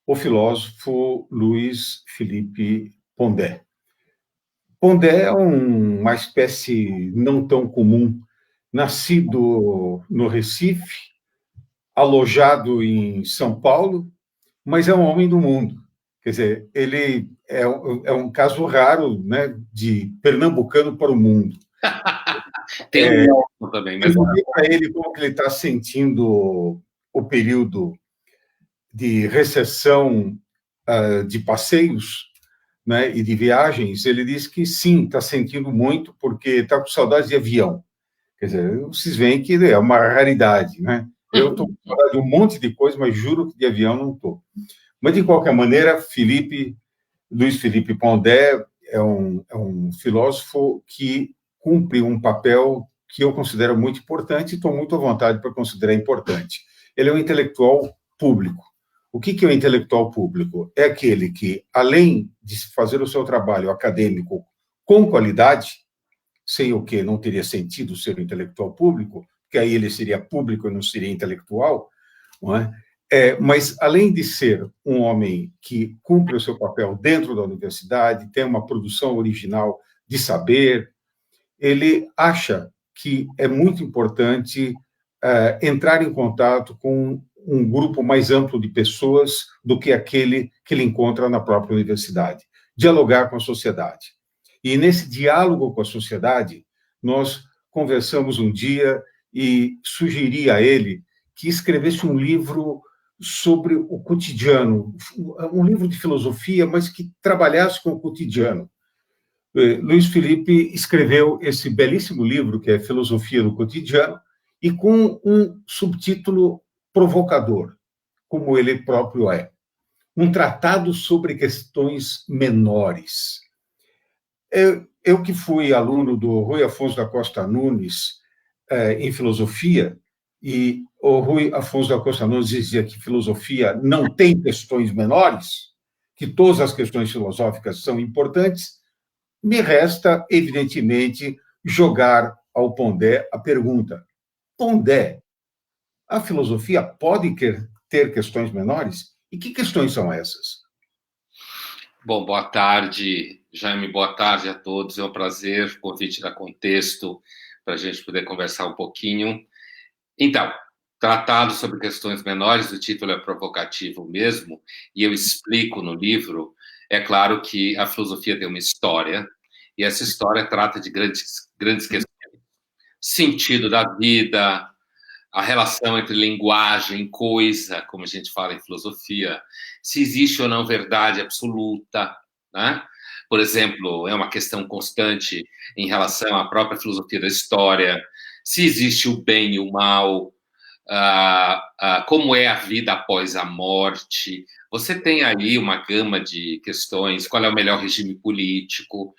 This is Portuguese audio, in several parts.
o filósofo Luiz Felipe Pondé. Pondé é uma espécie não tão comum, nascido no Recife, alojado em São Paulo, mas é um homem do mundo. Quer dizer, ele é um caso raro, né, de pernambucano para o mundo. Tem um Nelson também, mas... Eu perguntei para ele como que ele está sentindo o período de recessão de passeios, né, e de viagens. Ele disse que sim, está sentindo muito, porque está com saudade de avião. Quer dizer, vocês veem que é uma raridade, né? Eu estou com saudade de um monte de coisa, mas juro que de avião não estou. Mas, de qualquer maneira, Luiz Felipe Pondé é um filósofo que cumpre um papel que eu considero muito importante e estou muito à vontade para considerar importante. Ele é um intelectual público. O que é o intelectual público? É aquele que, além de fazer o seu trabalho acadêmico com qualidade, sem o que não teria sentido ser um intelectual público, porque aí ele seria público e não seria intelectual, não é? Mas, além de ser um homem que cumpre o seu papel dentro da universidade, tem uma produção original de saber, ele acha que é muito importante entrar em contato com um grupo mais amplo de pessoas do que aquele que ele encontra na própria universidade. Dialogar com a sociedade. E, nesse diálogo com a sociedade, nós conversamos um dia e sugeri a ele que escrevesse um livro sobre o cotidiano, um livro de filosofia, mas que trabalhasse com o cotidiano. Luiz Felipe escreveu esse belíssimo livro, que é Filosofia do Cotidiano, e com um subtítulo provocador, como ele próprio é. Um tratado sobre questões menores. Eu que fui aluno do Rui Afonso da Costa Nunes em filosofia, e o Rui Afonso da Costa Nunes dizia que filosofia não tem questões menores, que todas as questões filosóficas são importantes, me resta, evidentemente, jogar ao Pondé a pergunta: Pondé, a filosofia pode ter questões menores? E que questões são essas? Bom, boa tarde, Jaime, boa tarde a todos. É um prazer, convite da Contexto, para a gente poder conversar um pouquinho. Então, tratado sobre questões menores, o título é provocativo mesmo, e eu explico no livro. É claro que a filosofia tem uma história, e essa história trata de grandes questões. Sentido da vida, a relação entre linguagem e coisa, como a gente fala em filosofia, se existe ou não verdade absoluta, né? Por exemplo, é uma questão constante em relação à própria filosofia da história, se existe o bem e o mal, como é a vida após a morte. Você tem aí uma gama de questões, qual é o melhor regime político,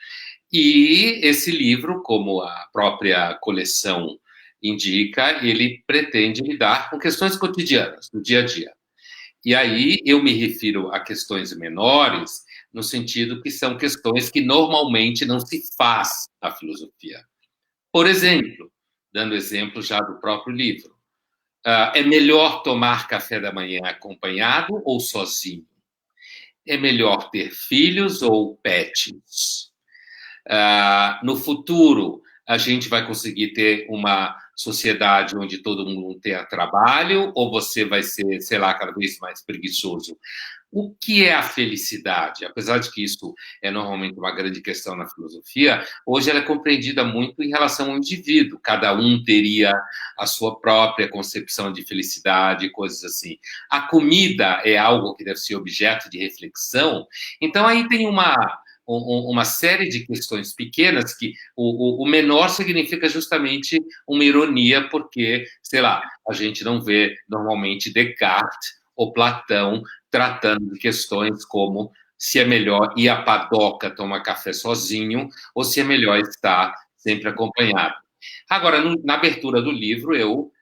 e esse livro, como a própria coleção indica, ele pretende lidar com questões cotidianas, do dia a dia. E aí eu me refiro a questões menores, no sentido que são questões que normalmente não se faz na filosofia. Por exemplo, dando exemplo já do próprio livro, é melhor tomar café da manhã acompanhado ou sozinho? É melhor ter filhos ou pets? No futuro, a gente vai conseguir ter uma sociedade onde todo mundo tenha trabalho, ou você vai ser, sei lá, cada vez mais preguiçoso? O que é a felicidade? Apesar de que isso é normalmente uma grande questão na filosofia, hoje ela é compreendida muito em relação ao indivíduo. Cada um teria a sua própria concepção de felicidade, coisas assim. A comida é algo que deve ser objeto de reflexão. Então, aí tem uma série de questões pequenas que o menor significa justamente uma ironia, porque, sei lá, a gente não vê normalmente Descartes ou Platão tratando de questões como se é melhor ir à padoca tomar café sozinho ou se é melhor estar sempre acompanhado. Agora, na abertura do livro, eu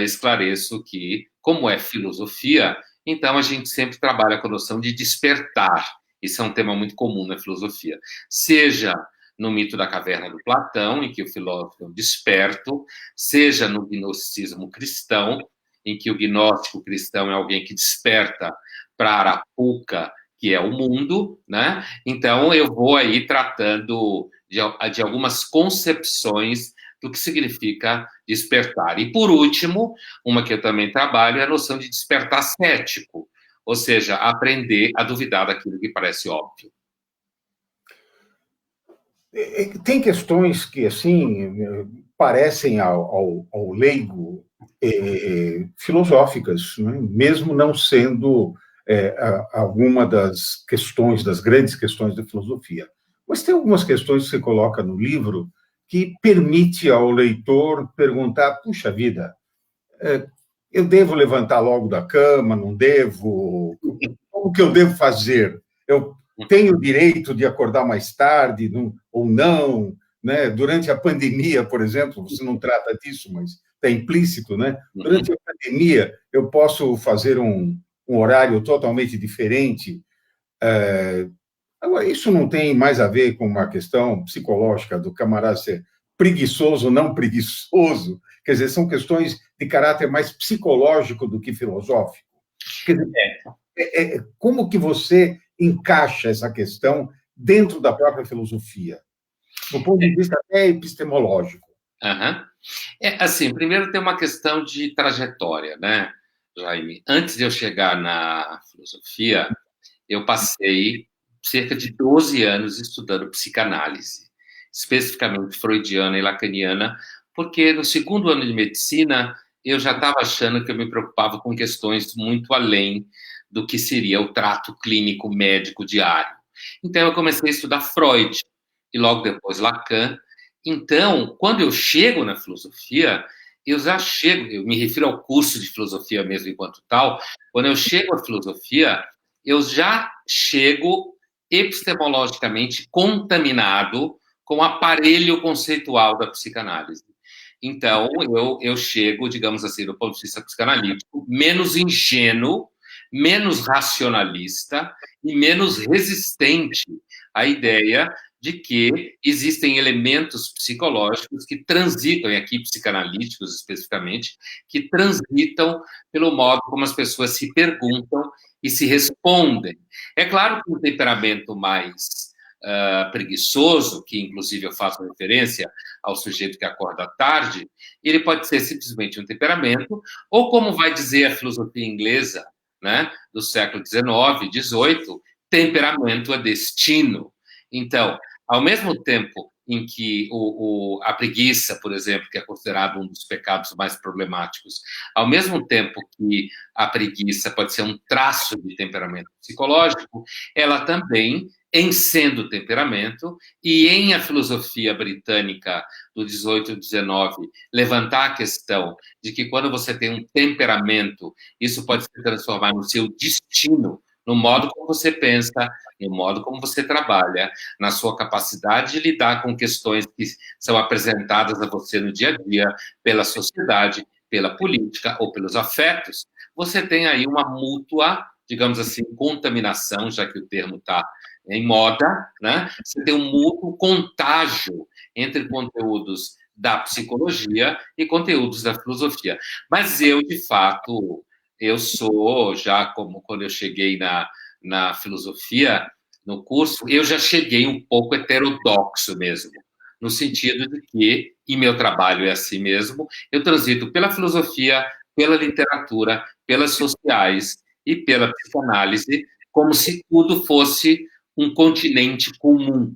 esclareço que, como é filosofia, então a gente sempre trabalha com a noção de despertar. Isso é um tema muito comum na filosofia. Seja no mito da caverna do Platão, em que o filósofo é um desperto, seja no gnosticismo cristão, em que o gnóstico cristão é alguém que desperta para Arapuca, que é o mundo, né? Então, eu vou aí tratando de algumas concepções do que significa despertar. E, por último, uma que eu também trabalho é a noção de despertar cético, ou seja, aprender a duvidar daquilo que parece óbvio. Tem questões que, assim, parecem ao leigo filosóficas, né? Mesmo não sendo alguma das questões, das grandes questões da filosofia. Mas tem algumas questões que você coloca no livro que permite ao leitor perguntar, puxa vida, eu devo levantar logo da cama, não devo? Como que eu devo fazer? Eu tenho o direito de acordar mais tarde ou não? Né? Durante a pandemia, por exemplo, você não trata disso, mas está implícito, né? Durante a pandemia, eu posso fazer um horário totalmente diferente. Agora, isso não tem mais a ver com uma questão psicológica do camarada ser preguiçoso ou não preguiçoso. Quer dizer, são questões de caráter mais psicológico do que filosófico. Quer dizer, como que você encaixa essa questão dentro da própria filosofia, do ponto de vista até epistemológico? Assim, primeiro tem uma questão de trajetória, né, Jaime? Antes de eu chegar na filosofia, eu passei cerca de 12 anos estudando psicanálise, especificamente freudiana e lacaniana, porque no segundo ano de medicina eu já estava achando que eu me preocupava com questões muito além do que seria o trato clínico médico diário. Então eu comecei a estudar Freud e logo depois Lacan. Então, quando eu chego na filosofia, eu me refiro ao curso de filosofia mesmo enquanto tal, quando eu chego à filosofia, eu já chego epistemologicamente contaminado com o aparelho conceitual da psicanálise. Então, eu chego, digamos assim, do ponto de vista psicanalítico, menos ingênuo, menos racionalista e menos resistente à ideia de que existem elementos psicológicos que transitam, e aqui psicanalíticos especificamente, que transitam pelo modo como as pessoas se perguntam e se respondem. É claro que um temperamento mais preguiçoso, que inclusive eu faço referência ao sujeito que acorda à tarde, ele pode ser simplesmente um temperamento, ou como vai dizer a filosofia inglesa, né, do século XIX, XVIII, temperamento é destino. Então, ao mesmo tempo em que a preguiça, por exemplo, que é considerado um dos pecados mais problemáticos, ao mesmo tempo que a preguiça pode ser um traço de temperamento psicológico, ela também, em sendo temperamento, e em a filosofia britânica do 18 e 19 levantar a questão de que quando você tem um temperamento, isso pode se transformar no seu destino, no modo como você pensa, no modo como você trabalha, na sua capacidade de lidar com questões que são apresentadas a você no dia a dia, pela sociedade, pela política ou pelos afetos. Você tem aí uma mútua, digamos assim, contaminação, já que o termo está em moda, né? Você tem um mútuo contágio entre conteúdos da psicologia e conteúdos da filosofia. Mas eu, de fato, eu sou, já como quando eu cheguei na filosofia, no curso, eu já cheguei um pouco heterodoxo mesmo, no sentido de que, e meu trabalho é assim mesmo, eu transito pela filosofia, pela literatura, pelas sociais e pela psicanálise, como se tudo fosse um continente comum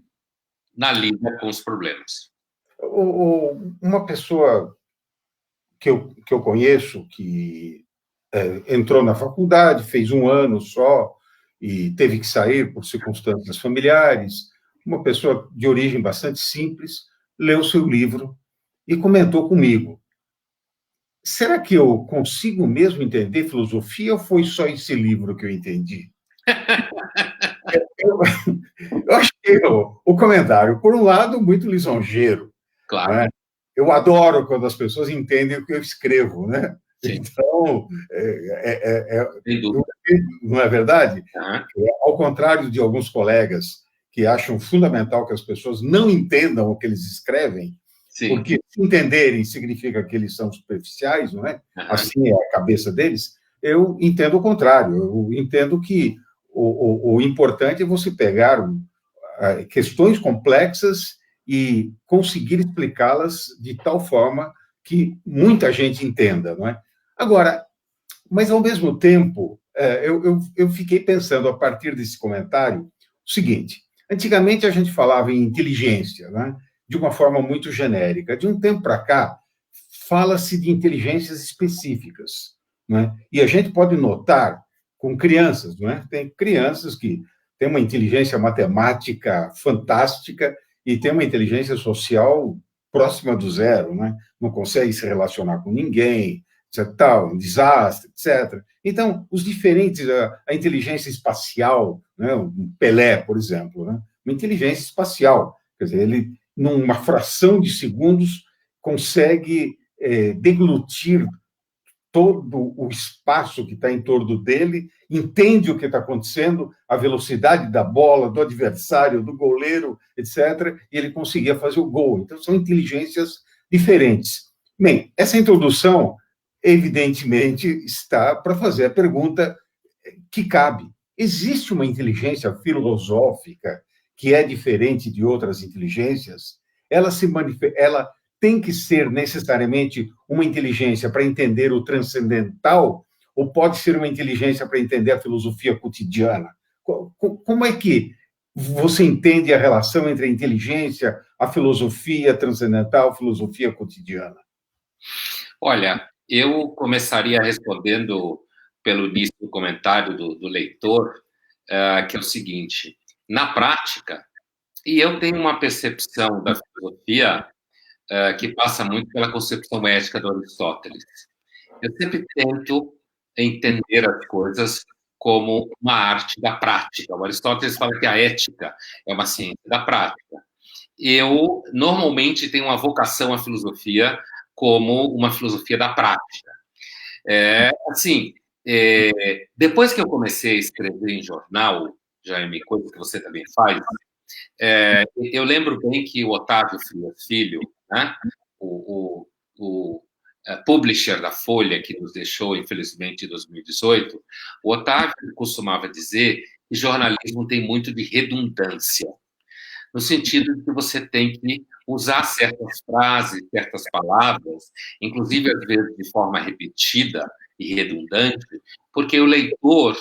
na lida com os problemas. Uma pessoa que eu conheço, que entrou na faculdade, fez um ano só e teve que sair por circunstâncias familiares, uma pessoa de origem bastante simples, leu seu livro e comentou comigo: será que eu consigo mesmo entender filosofia ou foi só esse livro que eu entendi? Eu achei o comentário, por um lado, muito lisonjeiro. Claro. Né? Eu adoro quando as pessoas entendem o que eu escrevo, né? Sim. Então, não é verdade? Ao contrário de alguns colegas que acham fundamental que as pessoas não entendam o que eles escrevem, Sim. Porque se entenderem significa que eles são superficiais, não é? Assim é a cabeça deles. eu entendo o contrário. Eu entendo que o importante é você pegar questões complexas e conseguir explicá-las de tal forma que muita gente entenda, não é? Agora, mas ao mesmo tempo, eu fiquei pensando a partir desse comentário o seguinte: antigamente a gente falava em inteligência, né, de uma forma muito genérica. De um tempo para cá, fala-se de inteligências específicas, né? E a gente pode notar com crianças, né? Tem crianças que têm uma inteligência matemática fantástica e têm uma inteligência social próxima do zero, né? Não consegue se relacionar com ninguém, etc, tal, um desastre, etc. Então, os diferentes, a inteligência espacial, né? Um Pelé, por exemplo, né? Uma inteligência espacial, quer dizer, ele, numa fração de segundos, consegue deglutir todo o espaço que está em torno dele, entende o que está acontecendo, a velocidade da bola, do adversário, do goleiro, etc., e ele conseguia fazer o gol. Então, são inteligências diferentes. Bem, essa introdução, evidentemente, está para fazer a pergunta que cabe. Existe uma inteligência filosófica que é diferente de outras inteligências? Ela tem que ser necessariamente uma inteligência para entender o transcendental ou pode ser uma inteligência para entender a filosofia cotidiana? Como é que você entende a relação entre a inteligência, a filosofia transcendental, a filosofia cotidiana? Olha, eu começaria respondendo pelo início do comentário do leitor, que é o seguinte: na prática, e eu tenho uma percepção da filosofia que passa muito pela concepção ética do Aristóteles. Eu sempre tento entender as coisas como uma arte da prática. O Aristóteles fala que a ética é uma ciência da prática. Eu, normalmente, tenho uma vocação à filosofia como uma filosofia da prática. Assim, depois que eu comecei a escrever em jornal, Jaime, coisa que você também faz, eu lembro bem que o Otávio Frias Filho, né, o publisher da Folha, que nos deixou, infelizmente, em 2018, o Otávio costumava dizer que jornalismo tem muito de redundância, no sentido de que você tem que usar certas frases, certas palavras, inclusive, às vezes, de forma repetida e redundante, porque o leitor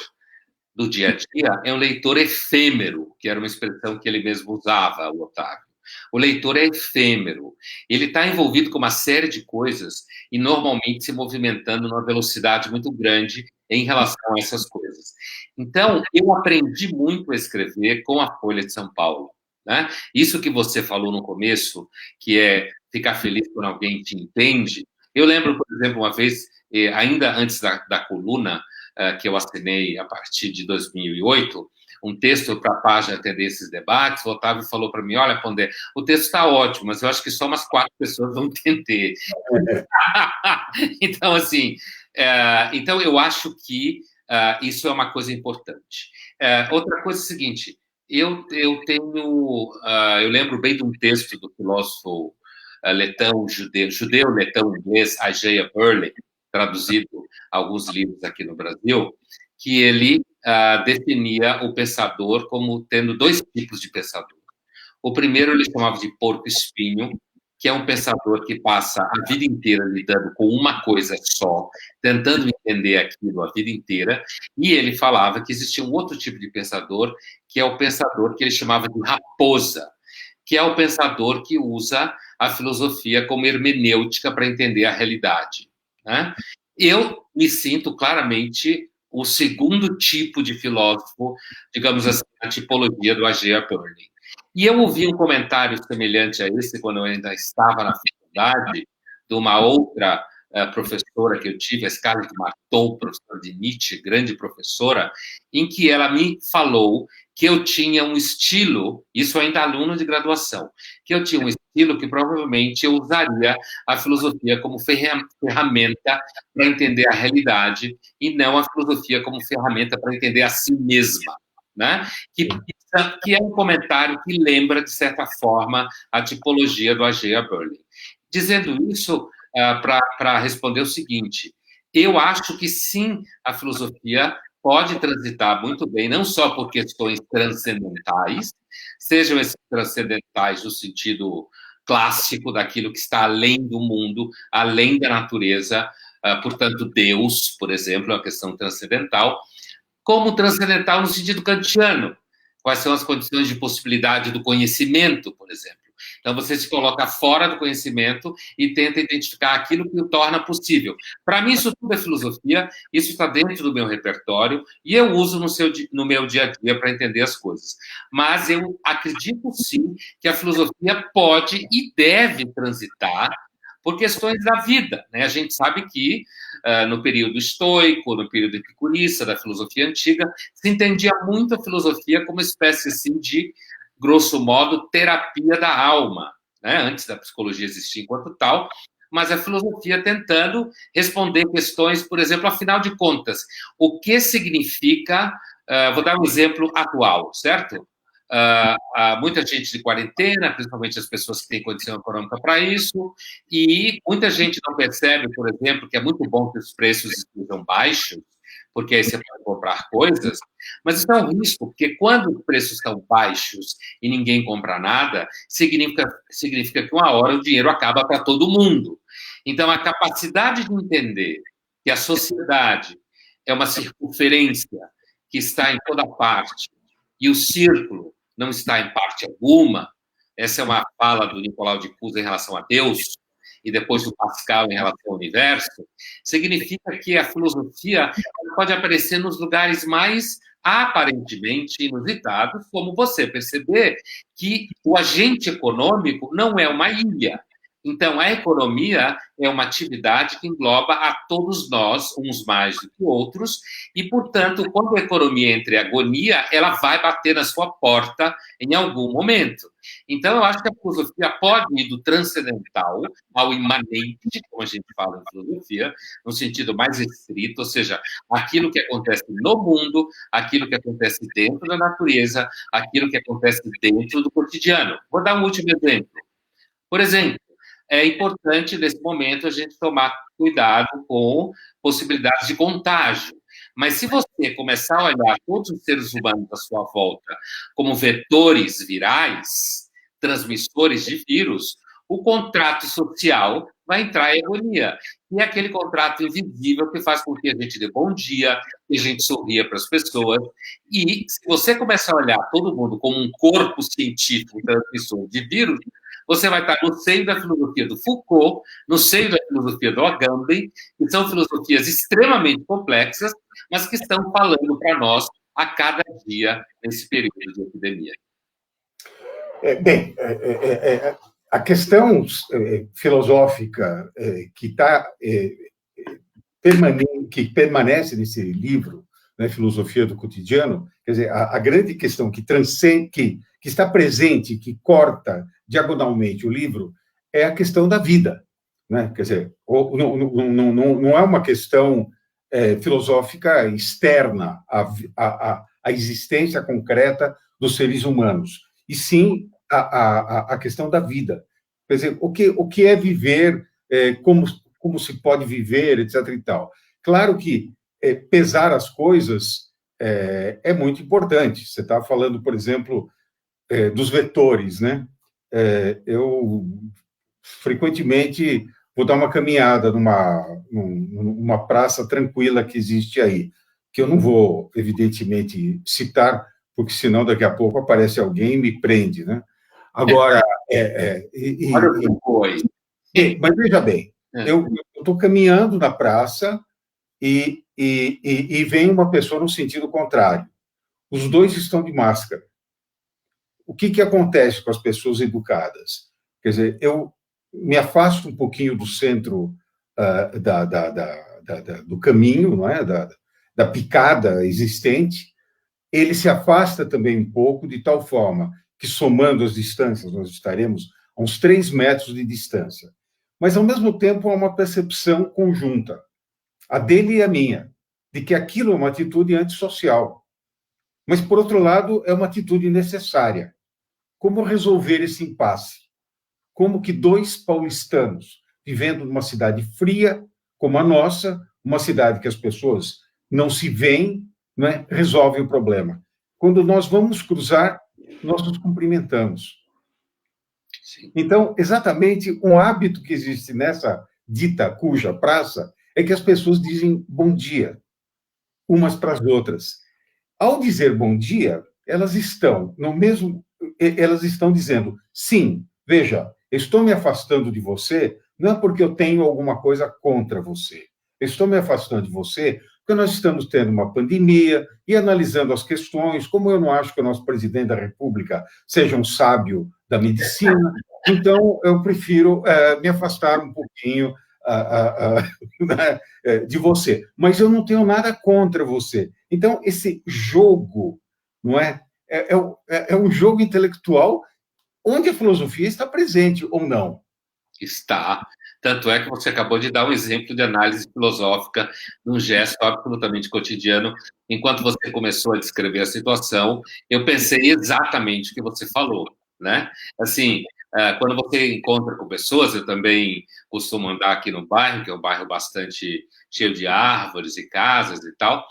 do dia a dia é um leitor efêmero, que era uma expressão que ele mesmo usava, o Otávio. O leitor é efêmero. Ele está envolvido com uma série de coisas e normalmente se movimentando numa velocidade muito grande em relação a essas coisas. Então, eu aprendi muito a escrever com a Folha de São Paulo, né? Isso que você falou no começo, que é ficar feliz quando alguém te entende. Eu lembro, por exemplo, uma vez, ainda antes da coluna, que eu assinei a partir de 2008, um texto para a página Tendências e Debates, o Otávio falou para mim: olha, Pondé, o texto está ótimo, mas eu acho que só umas 4 pessoas vão entender. Então, assim, então eu acho que isso é uma coisa importante. Outra coisa é a seguinte: eu lembro bem de um texto do filósofo letão, judeu letão inglês, Isaiah Berlin, traduzido alguns livros aqui no Brasil, que ele definia o pensador como tendo 2 tipos de pensador. O primeiro ele chamava de porco-espinho, que é um pensador que passa a vida inteira lidando com uma coisa só, tentando entender aquilo a vida inteira, e ele falava que existia um outro tipo de pensador, que é o pensador que ele chamava de raposa, que é o pensador que usa a filosofia como hermenêutica para entender a realidade, né? Eu me sinto claramente o segundo tipo de filósofo, digamos assim, a tipologia do A.G. Berlin. E eu ouvi um comentário semelhante a esse quando eu ainda estava na faculdade, de uma outra professora que eu tive, a Scarlett Marton, professora de Nietzsche, grande professora, em que ela me falou que eu tinha um estilo, isso ainda aluno de graduação, que eu tinha um estilo que provavelmente eu usaria a filosofia como ferramenta para entender a realidade e não a filosofia como ferramenta para entender a si mesma, né? Que é um comentário que lembra, de certa forma, a tipologia do A.G. Berlin. Dizendo isso, para responder o seguinte: Eu acho que sim, a filosofia pode transitar muito bem, não só por questões transcendentais, sejam esses transcendentais no sentido clássico daquilo que está além do mundo, além da natureza, portanto, Deus, por exemplo, é uma questão transcendental, como transcendental no sentido kantiano. Quais são as condições de possibilidade do conhecimento, por exemplo? Então, você se coloca fora do conhecimento e tenta identificar aquilo que o torna possível. Para mim, isso tudo é filosofia, isso está dentro do meu repertório e eu uso no meu dia a dia para entender as coisas. Mas eu acredito, sim, que a filosofia pode e deve transitar por questões da vida. Né? A gente sabe que no período estoico, no período epicurista, da filosofia antiga, se entendia muito a filosofia como uma espécie assim, de, grosso modo, terapia da alma, né? Antes da psicologia existir enquanto tal, mas a filosofia tentando responder questões, por exemplo, afinal de contas, o que significa, vou dar um exemplo atual, certo? Muita gente de quarentena, principalmente as pessoas que têm condição econômica para isso, e muita gente não percebe, por exemplo, que é muito bom que os preços estejam baixos, porque aí você pode comprar coisas, mas isso é um risco, porque quando os preços estão baixos e ninguém compra nada, significa que uma hora o dinheiro acaba para todo mundo. Então, a capacidade de entender que a sociedade é uma circunferência que está em toda parte, e o círculo não está em parte alguma, essa é uma fala do Nicolau de Cusa em relação a Deus, e depois do Pascal em relação ao universo, significa que a filosofia pode aparecer nos lugares mais aparentemente inusitados, como você perceber que o agente econômico não é uma ilha. Então, a economia é uma atividade que engloba a todos nós, uns mais do que outros, e, portanto, quando a economia entra em agonia, ela vai bater na sua porta em algum momento. Então, eu acho que a filosofia pode ir do transcendental ao imanente, como a gente fala em filosofia, no sentido mais estrito, ou seja, aquilo que acontece no mundo, aquilo que acontece dentro da natureza, aquilo que acontece dentro do cotidiano. Vou dar um último exemplo. Por exemplo, é importante, nesse momento, a gente tomar cuidado com possibilidades de contágio. Mas se você começar a olhar todos os seres humanos à sua volta como vetores virais, transmissores de vírus, o contrato social vai entrar em agonia. E é aquele contrato invisível que faz com que a gente dê bom dia, que a gente sorria para as pessoas. E se você começar a olhar todo mundo como um corpo científico transmissor de vírus, você vai estar no seio da filosofia do Foucault, no seio da filosofia do Agamben, que são filosofias extremamente complexas, mas que estão falando para nós a cada dia nesse período de epidemia. Bem, a questão filosófica que permanece nesse livro, né, Filosofia do Cotidiano, quer dizer, a grande questão que transcende, que está presente, que corta diagonalmente o livro, é a questão da vida, né? Quer dizer, não é uma questão filosófica externa à existência concreta dos seres humanos, e sim a questão da vida. Quer dizer, o que é viver, como se pode viver, etc. e tal. Claro que pesar as coisas é muito importante. Você está falando, por exemplo, dos vetores, né? Eu frequentemente vou dar uma caminhada numa praça tranquila que existe aí, que eu não vou, evidentemente, citar, porque senão daqui a pouco aparece alguém e me prende, né? Agora, olha o que foi. Mas veja bem, eu estou caminhando na praça e vem uma pessoa no sentido contrário. Os dois estão de máscara. O que acontece com as pessoas educadas? Quer dizer, eu me afasto um pouquinho do centro do caminho, não é? Da picada existente. Ele se afasta também um pouco, de tal forma que, somando as distâncias, nós estaremos a uns 3 metros de distância. Mas, ao mesmo tempo, há uma percepção conjunta, a dele e a minha, de que aquilo é uma atitude antissocial. Mas, por outro lado, é uma atitude necessária. Como resolver esse impasse? Como que 2 paulistanos, vivendo numa cidade fria, como a nossa, uma cidade que as pessoas não se veem, né, resolve o problema. Quando nós vamos cruzar, nós nos cumprimentamos. Sim. Então, exatamente um hábito que existe nessa dita cuja praça é que as pessoas dizem bom dia umas para as outras. Ao dizer bom dia, elas estão no mesmo, elas estão dizendo, sim, veja, estou me afastando de você, não é porque eu tenho alguma coisa contra você. Estou me afastando de você porque nós estamos tendo uma pandemia e analisando as questões, como eu não acho que o nosso presidente da República seja um sábio da medicina, então eu prefiro me afastar um pouquinho de você. Mas eu não tenho nada contra você. Então, esse jogo, não é? É um jogo intelectual onde a filosofia está presente ou não. Está. Tanto é que você acabou de dar um exemplo de análise filosófica num gesto absolutamente cotidiano. Enquanto você começou a descrever a situação, eu pensei exatamente o que você falou, né? Assim, quando você encontra com pessoas, eu também costumo andar aqui no bairro, que é um bairro bastante cheio de árvores e casas e tal,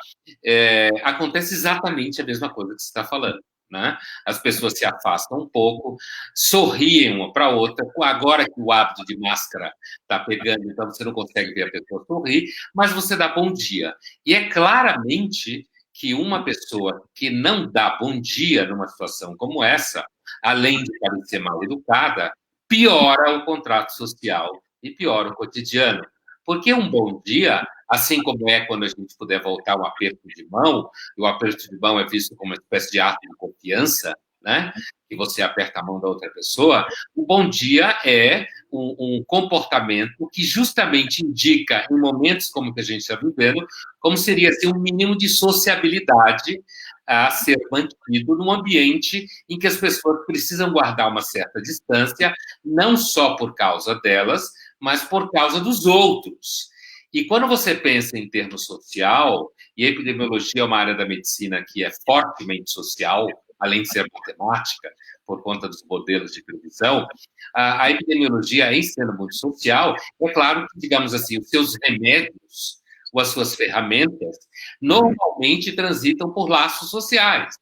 acontece exatamente a mesma coisa que você está falando. Né? As pessoas se afastam um pouco, sorriem uma para a outra. Agora que o hábito de máscara está pegando, então você não consegue ver a pessoa sorrir, mas você dá bom dia. E é claramente que uma pessoa que não dá bom dia numa situação como essa, além de parecer mal educada, piora o contrato social e piora o cotidiano. Porque um bom dia, assim como é quando a gente puder voltar um aperto de mão, e o aperto de mão é visto como uma espécie de ato de confiança, né? Que você aperta a mão da outra pessoa, o bom dia é um comportamento que justamente indica, em momentos como que a gente está vivendo, como seria assim, um mínimo de sociabilidade a ser mantido num ambiente em que as pessoas precisam guardar uma certa distância, não só por causa delas, mas por causa dos outros. E quando você pensa em termos social, e a epidemiologia é uma área da medicina que é fortemente social, além de ser matemática, por conta dos modelos de previsão, a epidemiologia, em sendo muito social, é claro que, digamos assim, os seus remédios ou as suas ferramentas normalmente transitam por laços sociais.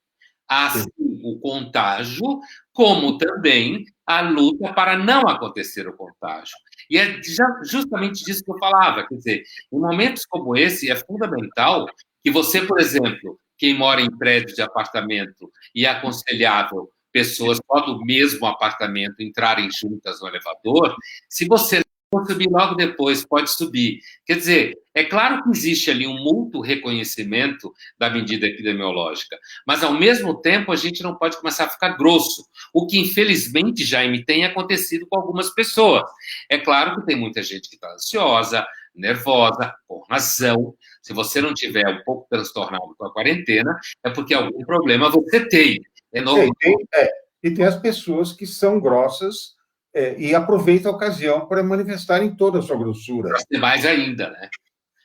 Assim, o contágio, como também a luta para não acontecer o contágio. E é justamente disso que eu falava, quer dizer, em momentos como esse, é fundamental que você, por exemplo, quem mora em prédio de apartamento e é aconselhável pessoas só do mesmo apartamento entrarem juntas no elevador, se você for subir logo depois, pode subir. Quer dizer, é claro que existe ali um mútuo reconhecimento da medida epidemiológica, mas, ao mesmo tempo, a gente não pode começar a ficar grosso, o que, infelizmente, Jaime, tem acontecido com algumas pessoas. É claro que tem muita gente que está ansiosa, nervosa, por razão. Se você não tiver um pouco transtornado com a quarentena, é porque algum problema você tem. É normal. E tem as pessoas que são grossas e aproveitam a ocasião para manifestarem toda a sua grossura. Para ser mais ainda, né?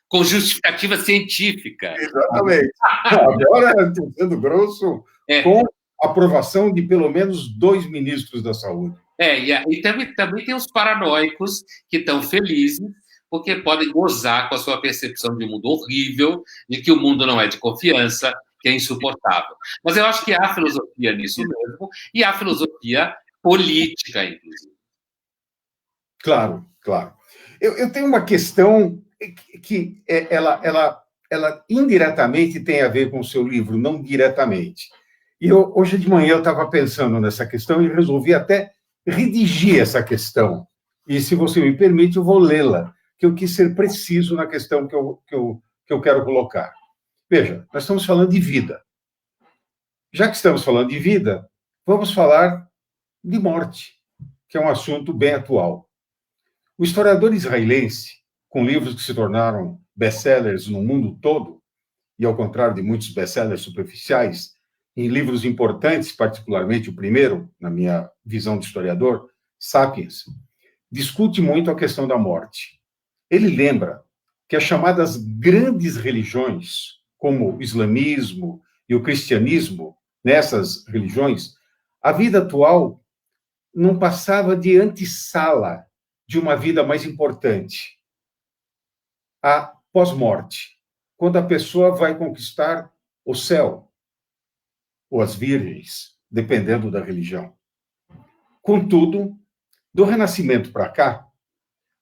Com justificativa científica. Exatamente. Agora, estou sendo grosso, com aprovação de pelo menos 2 ministros da Saúde. E também tem os paranoicos que estão felizes porque podem gozar com a sua percepção de um mundo horrível, de que o mundo não é de confiança, que é insuportável. Mas eu acho que há filosofia nisso mesmo, e há filosofia política, inclusive. Claro, claro. Eu tenho uma questão que ela indiretamente tem a ver com o seu livro, não diretamente. E hoje de manhã eu estava pensando nessa questão e resolvi até redigir essa questão. E, se você me permite, eu vou lê-la, que eu quis ser preciso na questão que eu quero colocar. Veja, nós estamos falando de vida. Já que estamos falando de vida, vamos falar de morte, que é um assunto bem atual. O historiador israelense, com livros que se tornaram best-sellers no mundo todo, e ao contrário de muitos best-sellers superficiais, em livros importantes, particularmente o primeiro, na minha visão de historiador, Sapiens, discute muito a questão da morte. Ele lembra que as chamadas grandes religiões, como o islamismo e o cristianismo, nessas religiões, a vida atual não passava de antessala de uma vida mais importante. A pós-morte, quando a pessoa vai conquistar o céu, ou as virgens, dependendo da religião. Contudo, do Renascimento para cá,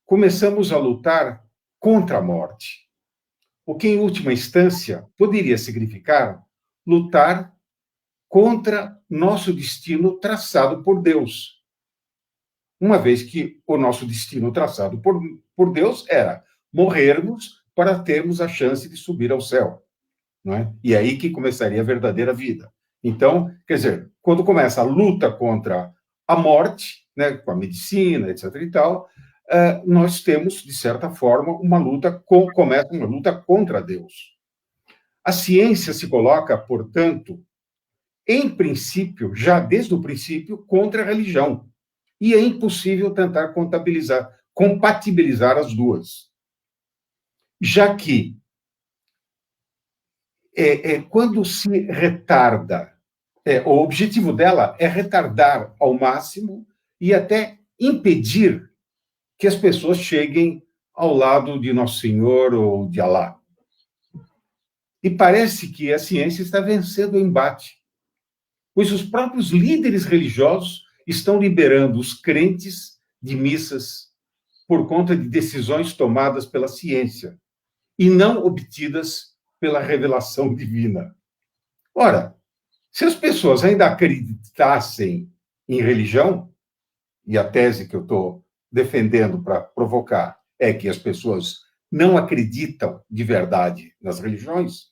começamos a lutar contra a morte, o que, em última instância, poderia significar lutar contra nosso destino traçado por Deus. Uma vez que o nosso destino traçado por Deus era morrermos para termos a chance de subir ao céu. Não é? E é aí que começaria a verdadeira vida. Então, quer dizer, quando começa a luta contra a morte, né, com a medicina, etc. e tal, nós temos, de certa forma, começa uma luta contra Deus. A ciência se coloca, portanto, em princípio, já desde o princípio, contra a religião. E é impossível tentar compatibilizar as duas. Já que quando se retarda, o objetivo dela é retardar ao máximo e até impedir que as pessoas cheguem ao lado de Nosso Senhor ou de Alá. E parece que a ciência está vencendo o embate, pois os próprios líderes religiosos estão liberando os crentes de missas por conta de decisões tomadas pela ciência e não obtidas pela revelação divina. Ora, se as pessoas ainda acreditassem em religião, e a tese que eu estou defendendo para provocar é que as pessoas não acreditam de verdade nas religiões,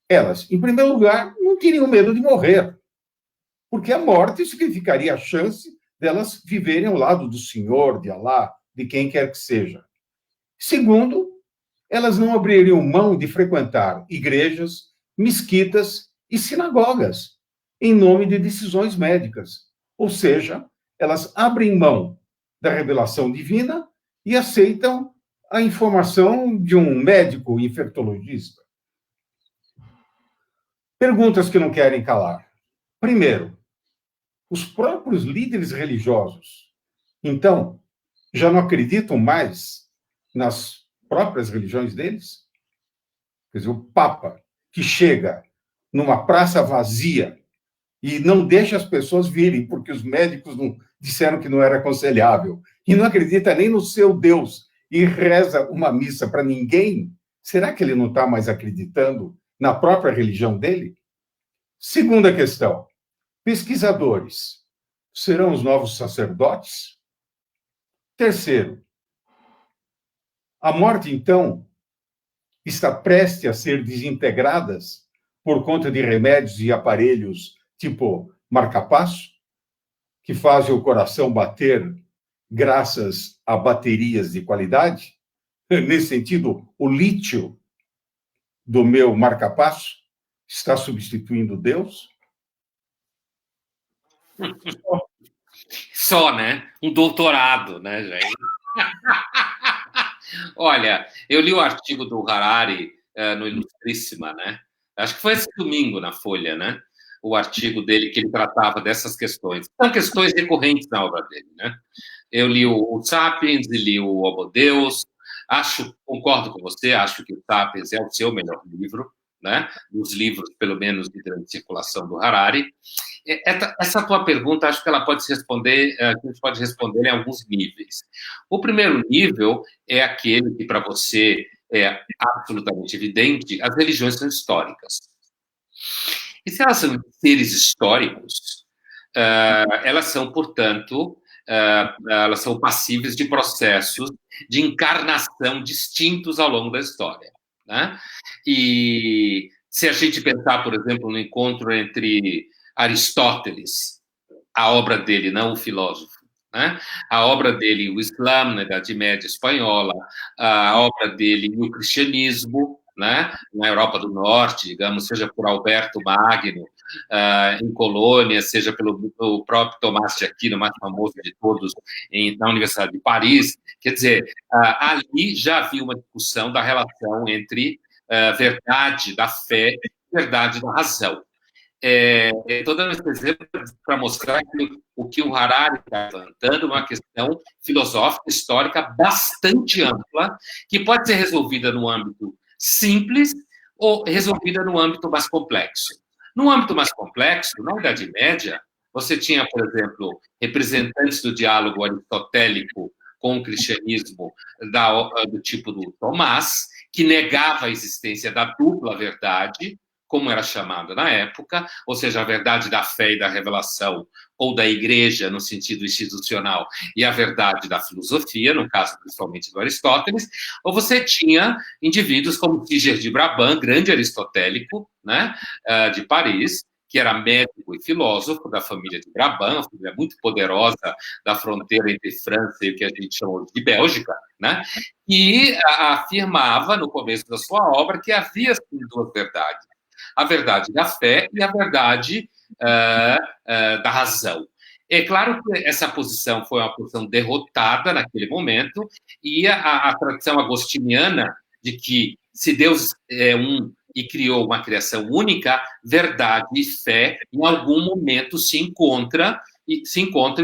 elas, em primeiro lugar, não teriam medo de morrer, porque a morte significaria a chance delas viverem ao lado do Senhor, de Alá, de quem quer que seja. Segundo, elas não abririam mão de frequentar igrejas, mesquitas e sinagogas em nome de decisões médicas. Ou seja, elas abrem mão da revelação divina e aceitam a informação de um médico infectologista. Perguntas que não querem calar. Primeiro, os próprios líderes religiosos, então, já não acreditam mais nas próprias religiões deles? Quer dizer, o Papa, que chega numa praça vazia e não deixa as pessoas virem, porque os médicos disseram que não era aconselhável, e não acredita nem no seu Deus, e reza uma missa para ninguém, será que ele não está mais acreditando na própria religião dele? Segunda questão, pesquisadores serão os novos sacerdotes? Terceiro, a morte, então, está prestes a ser desintegradas por conta de remédios e aparelhos tipo marca-passo, que fazem o coração bater graças a baterias de qualidade? Nesse sentido, o lítio do meu marca-passo está substituindo Deus? Só, né? Um doutorado, né, gente? Olha, eu li o artigo do Harari no Ilustríssima, né? Acho que foi esse domingo na Folha, né? O artigo dele que ele tratava dessas questões. São questões recorrentes na obra dele, né? Eu li o Sapiens e li o Homo Deus. Concordo com você, acho que o Sapiens é o seu melhor livro, né? Dos livros, pelo menos, de grande circulação do Harari. Essa tua pergunta, acho que ela pode se responder, a gente pode responder em alguns níveis. O primeiro nível é aquele que, para você, é absolutamente evidente: as religiões são históricas. E se elas são seres históricos, elas são, portanto, elas são passíveis de processos de encarnação distintos ao longo da história, né? E se a gente pensar, por exemplo, no encontro entre Aristóteles, a obra dele, não o filósofo, né? A obra dele, o Islã, na Idade Média Espanhola, a obra dele e o cristianismo, né? Na Europa do Norte, digamos, seja por Alberto Magno, em Colônia, seja pelo próprio Tomás de Aquino, mais famoso de todos, na Universidade de Paris. Quer dizer, ali já havia uma discussão da relação entre verdade da fé e verdade da razão. Estou dando esse exemplo para mostrar que o que o Harari está levantando é uma questão filosófica, histórica, bastante ampla, que pode ser resolvida no âmbito simples ou resolvida no âmbito mais complexo. No âmbito mais complexo, na Idade Média, você tinha, por exemplo, representantes do diálogo aristotélico com o cristianismo do tipo do Tomás, que negava a existência da dupla verdade, como era chamada na época, ou seja, a verdade da fé e da revelação, ou da igreja, no sentido institucional, e a verdade da filosofia, no caso principalmente do Aristóteles, ou você tinha indivíduos como Tiger de Brabant, grande aristotélico, né, de Paris, que era médico e filósofo da família de Brabant, uma família muito poderosa da fronteira entre França e o que a gente chamou de Bélgica, né, e afirmava, no começo da sua obra, que havia sim, duas verdades: a verdade da fé e a verdade da razão. É claro que essa posição foi uma posição derrotada naquele momento, e a tradição agostiniana de que se Deus é um e criou uma criação única, verdade e fé em algum momento se encontram, e,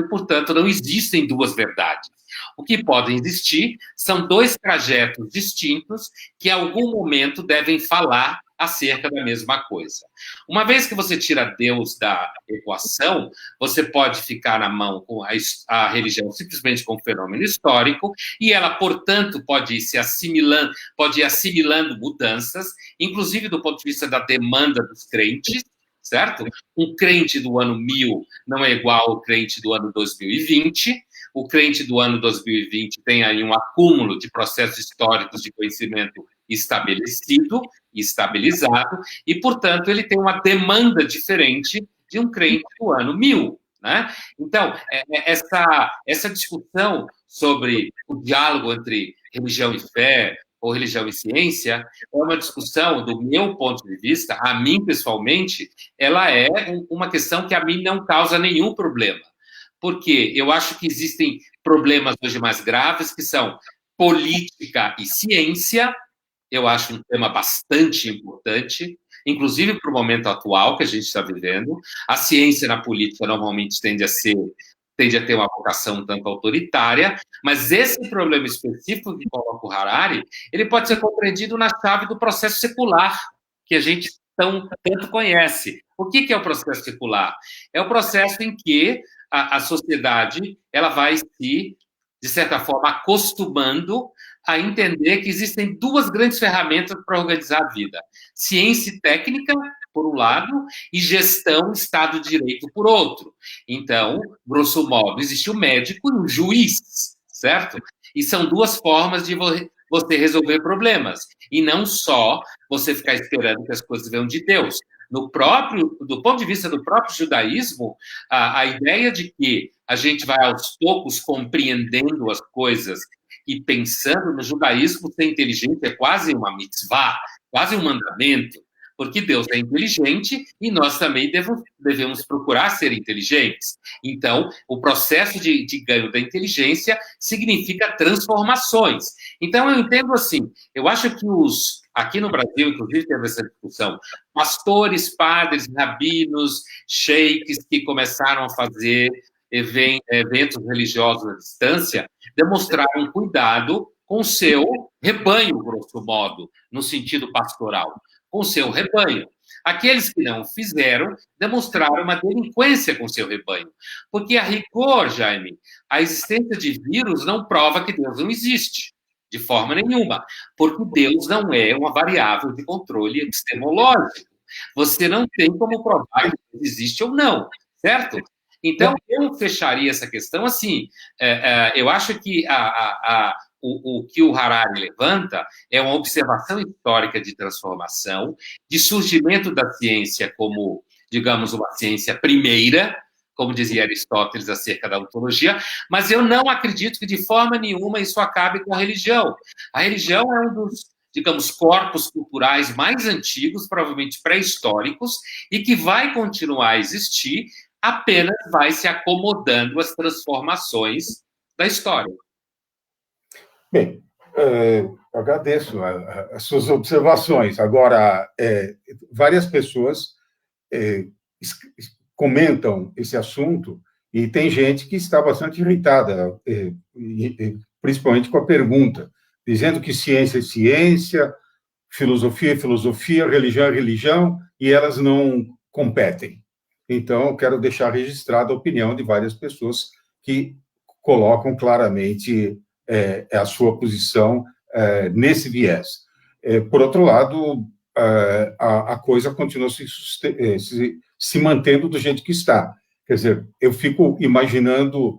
portanto, não existem duas verdades. O que podem existir são dois trajetos distintos que, em algum momento, devem falar acerca da mesma coisa. Uma vez que você tira Deus da equação, você pode ficar na mão com a religião simplesmente como fenômeno histórico, e ela, portanto, pode ir assimilando mudanças, inclusive do ponto de vista da demanda dos crentes, certo? Um crente do ano 1000 não é igual ao crente do ano 2020. O crente do ano 2020 tem aí um acúmulo de processos históricos de conhecimento estabelecido, estabilizado, e, portanto, ele tem uma demanda diferente de um crente do ano 1000. Né? Então, essa discussão sobre o diálogo entre religião e fé, ou religião e ciência, é uma discussão, do meu ponto de vista, a mim pessoalmente, ela é uma questão que a mim não causa nenhum problema. Porque eu acho que existem problemas hoje mais graves, que são política e ciência. Eu acho um tema bastante importante, inclusive para o momento atual que a gente está vivendo. A ciência na política normalmente tende a ter uma vocação um tanto autoritária, mas esse problema específico que coloca o Harari, ele pode ser compreendido na chave do processo secular, que a gente tanto conhece. O que é o processo secular? É o processo em que a sociedade ela vai se, de certa forma, acostumando a entender que existem duas grandes ferramentas para organizar a vida: ciência e técnica, por um lado, e gestão, Estado de Direito, por outro. Então, grosso modo, existe o médico e o juiz, certo? E são duas formas de você resolver problemas, e não só você ficar esperando que as coisas venham de Deus. Do ponto de vista do próprio judaísmo, a ideia de que a gente vai aos poucos compreendendo as coisas e pensando no judaísmo, ser inteligente é quase uma mitzvah, quase um mandamento, porque Deus é inteligente e nós também devemos procurar ser inteligentes. Então, o processo de ganho da inteligência significa transformações. Então, eu entendo assim, eu acho que aqui no Brasil, inclusive, teve essa discussão, pastores, padres, rabinos, sheiks que começaram a fazer eventos religiosos à distância, demonstraram cuidado com o seu rebanho, grosso modo, no sentido pastoral, com o seu rebanho. Aqueles que não o fizeram demonstraram uma delinquência com o seu rebanho. Porque, a rigor, Jaime, a existência de vírus não prova que Deus não existe, de forma nenhuma, porque Deus não é uma variável de controle epistemológico. Você não tem como provar que Deus existe ou não, certo? Então, eu fecharia essa questão assim. Eu acho que o que o Harari levanta é uma observação histórica de transformação, de surgimento da ciência como, digamos, uma ciência primeira, como dizia Aristóteles acerca da ontologia, mas eu não acredito que, de forma nenhuma, isso acabe com a religião. A religião é um dos, digamos, corpos culturais mais antigos, provavelmente pré-históricos, e que vai continuar a existir, apenas vai se acomodando às transformações da história. Bem, agradeço as suas observações. Agora, várias pessoas comentam esse assunto, e tem gente que está bastante irritada, principalmente com a pergunta, dizendo que ciência é ciência, filosofia é filosofia, religião é religião, e elas não competem. Então, eu quero deixar registrada a opinião de várias pessoas que colocam claramente a sua posição nesse viés. Por outro lado, a coisa continua se mantendo do jeito que está. Quer dizer, eu fico imaginando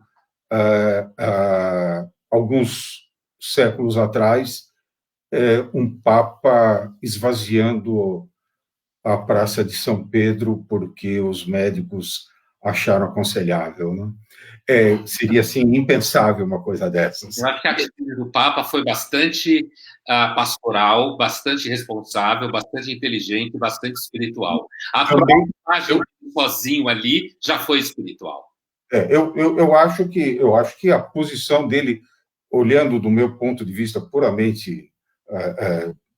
alguns séculos atrás um Papa esvaziando a Praça de São Pedro porque os médicos acharam aconselhável, né? Seria, assim, impensável uma coisa dessas. Eu acho que a atitude do Papa foi bastante pastoral, bastante responsável, bastante inteligente, bastante espiritual. A própria imagem sozinho ali já foi espiritual. Eu acho que a posição dele, olhando do meu ponto de vista puramente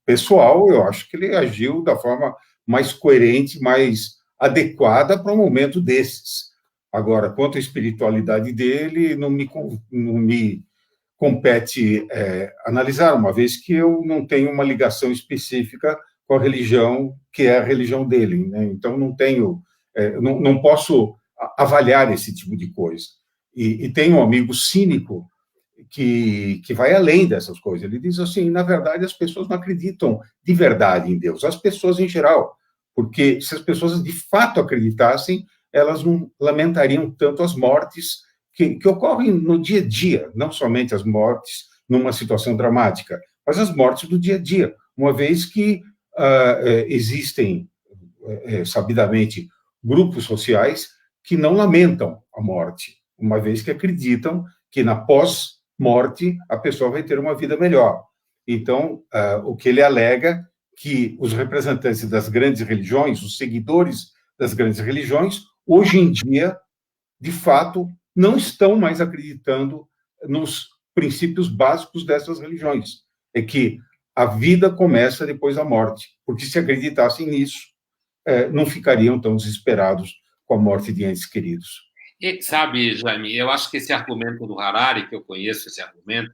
pessoal, eu acho que ele agiu da forma mais coerente, mais adequada para um momento desses. Agora, quanto à espiritualidade dele, não me compete analisar, uma vez que eu não tenho uma ligação específica com a religião, que é a religião dele, né? Então, não posso avaliar esse tipo de coisa. E tem um amigo cínico que vai além dessas coisas. Ele diz assim, na verdade, as pessoas não acreditam de verdade em Deus, as pessoas em geral, porque se as pessoas de fato acreditassem, elas não lamentariam tanto as mortes que ocorrem no dia a dia, não somente as mortes numa situação dramática, mas as mortes do dia a dia, uma vez que existem, sabidamente, grupos sociais que não lamentam a morte, uma vez que acreditam que na pós-morte a pessoa vai ter uma vida melhor. Então, o que ele alega que os representantes das grandes religiões, os seguidores das grandes religiões, hoje em dia, de fato, não estão mais acreditando nos princípios básicos dessas religiões. É que a vida começa depois da morte, porque se acreditassem nisso, não ficariam tão desesperados com a morte de entes queridos. E, sabe, Jaime, eu acho que esse argumento do Harari, que eu conheço esse argumento,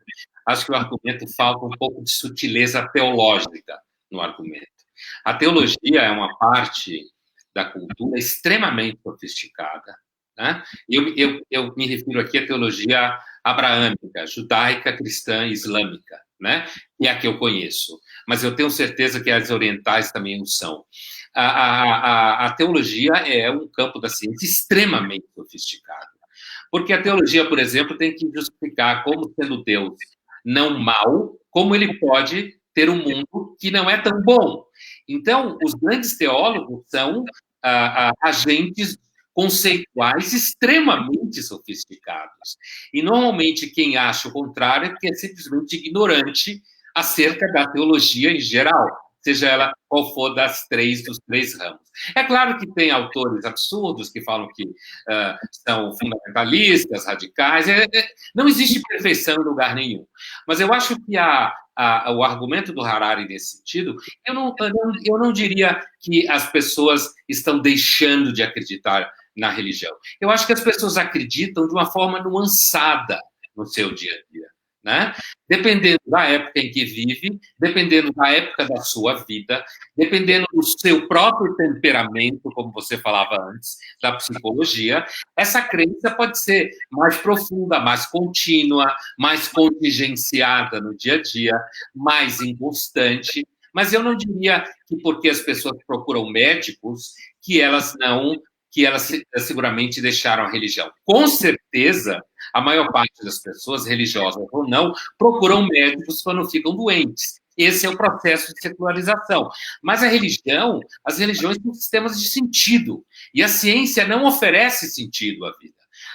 acho que o argumento falta um pouco de sutileza teológica no argumento. A teologia é uma parte da cultura extremamente sofisticada, né? Eu me refiro aqui à teologia abraâmica, judaica, cristã e islâmica, né? Que é a que eu conheço. Mas eu tenho certeza que as orientais também o são. A teologia é um campo da ciência extremamente sofisticado. Porque a teologia, por exemplo, tem que justificar como, sendo Deus não mau, como ele pode ter um mundo que não é tão bom. Então, os grandes teólogos são agentes conceituais extremamente sofisticados. E, normalmente, quem acha o contrário é porque é simplesmente ignorante acerca da teologia em geral, seja ela qual for dos três ramos. É claro que tem autores absurdos que falam que são fundamentalistas, radicais. Não existe perfeição em lugar nenhum. Mas eu acho que o argumento do Harari nesse sentido, eu não diria que as pessoas estão deixando de acreditar na religião. Eu acho que as pessoas acreditam de uma forma nuançada no seu dia a dia, né? Dependendo da época em que vive, dependendo da época da sua vida, dependendo do seu próprio temperamento, como você falava antes, da psicologia, essa crença pode ser mais profunda, mais contínua, mais contingenciada no dia a dia, mais inconstante. Mas eu não diria que porque as pessoas procuram médicos que elas seguramente deixaram a religião. Com certeza, a maior parte das pessoas, religiosas ou não, procuram médicos quando ficam doentes. Esse é o processo de secularização. Mas as religiões são sistemas de sentido. E a ciência não oferece sentido à vida.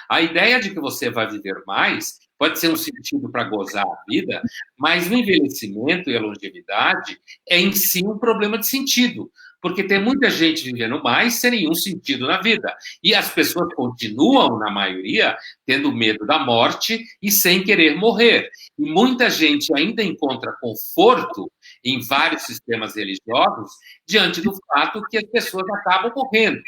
A ideia de que você vai viver mais pode ser um sentido para gozar a vida, mas o envelhecimento e a longevidade é em si um problema de sentido. Porque tem muita gente vivendo mais sem nenhum sentido na vida. E as pessoas continuam, na maioria, tendo medo da morte e sem querer morrer. E muita gente ainda encontra conforto em vários sistemas religiosos diante do fato que as pessoas acabam morrendo.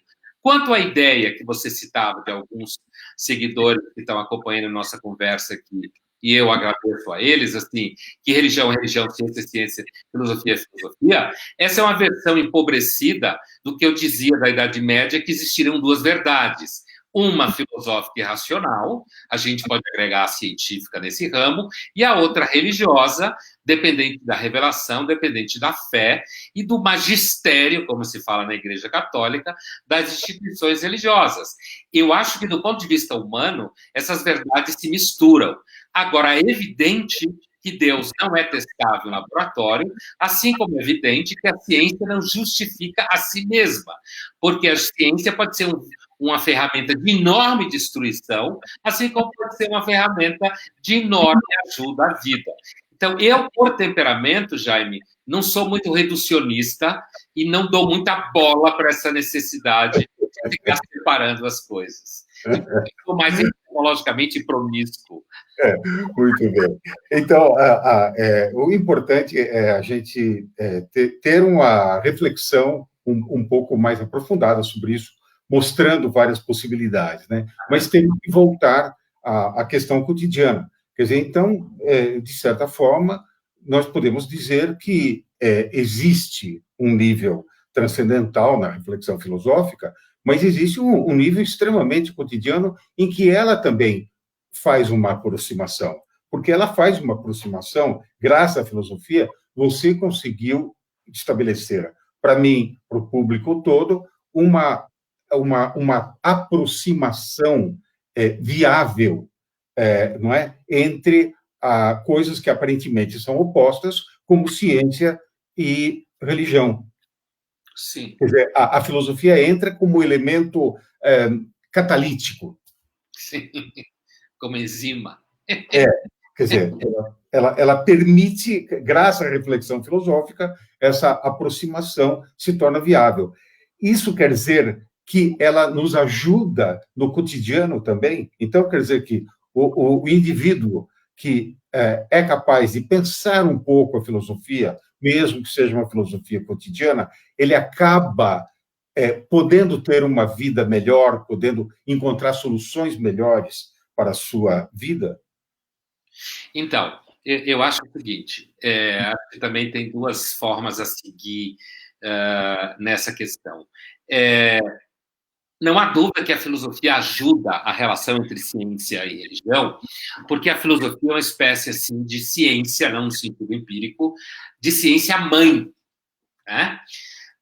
Quanto à ideia que você citava de alguns seguidores que estão acompanhando nossa conversa aqui, e eu agradeço a eles, assim, que religião é religião, ciência é ciência, filosofia é filosofia, essa é uma versão empobrecida do que eu dizia da Idade Média, que existiriam duas verdades. Uma filosófica e racional, a gente pode agregar a científica nesse ramo, e a outra religiosa, dependente da revelação, dependente da fé e do magistério, como se fala na Igreja Católica, das instituições religiosas. Eu acho que, do ponto de vista humano, essas verdades se misturam. Agora, é evidente que Deus não é testável em laboratório, assim como é evidente que a ciência não justifica a si mesma, porque a ciência pode ser uma ferramenta de enorme destruição, assim como pode ser uma ferramenta de enorme ajuda à vida. Então, eu, por temperamento, Jaime, não sou muito reducionista e não dou muita bola para essa necessidade de ficar separando as coisas. Eu sou mais etimologicamente promíscuo. Muito bem. Então, o importante é a gente ter uma reflexão um pouco mais aprofundada sobre isso, mostrando várias possibilidades, né? Mas temos que voltar à questão cotidiana. Quer dizer, então, de certa forma, nós podemos dizer que existe um nível transcendental na reflexão filosófica, mas existe um nível extremamente cotidiano em que ela também faz uma aproximação, porque ela faz uma aproximação, graças à filosofia, você conseguiu estabelecer, para mim, para o público todo, uma aproximação viável, não é? Entre coisas que aparentemente são opostas, como ciência e religião. Sim. Quer dizer, a filosofia entra como elemento catalítico. Sim, como enzima. Quer dizer, ela permite, graças à reflexão filosófica, essa aproximação se torna viável. Isso quer dizer que ela nos ajuda no cotidiano também. Então, quer dizer que o indivíduo que é capaz de pensar um pouco a filosofia, mesmo que seja uma filosofia cotidiana, ele acaba podendo ter uma vida melhor, podendo encontrar soluções melhores para a sua vida. Então, eu acho o seguinte, acho que também tem duas formas a seguir nessa questão. Não há dúvida que a filosofia ajuda a relação entre ciência e religião, porque a filosofia é uma espécie assim, de ciência, não no sentido empírico, de ciência mãe, né?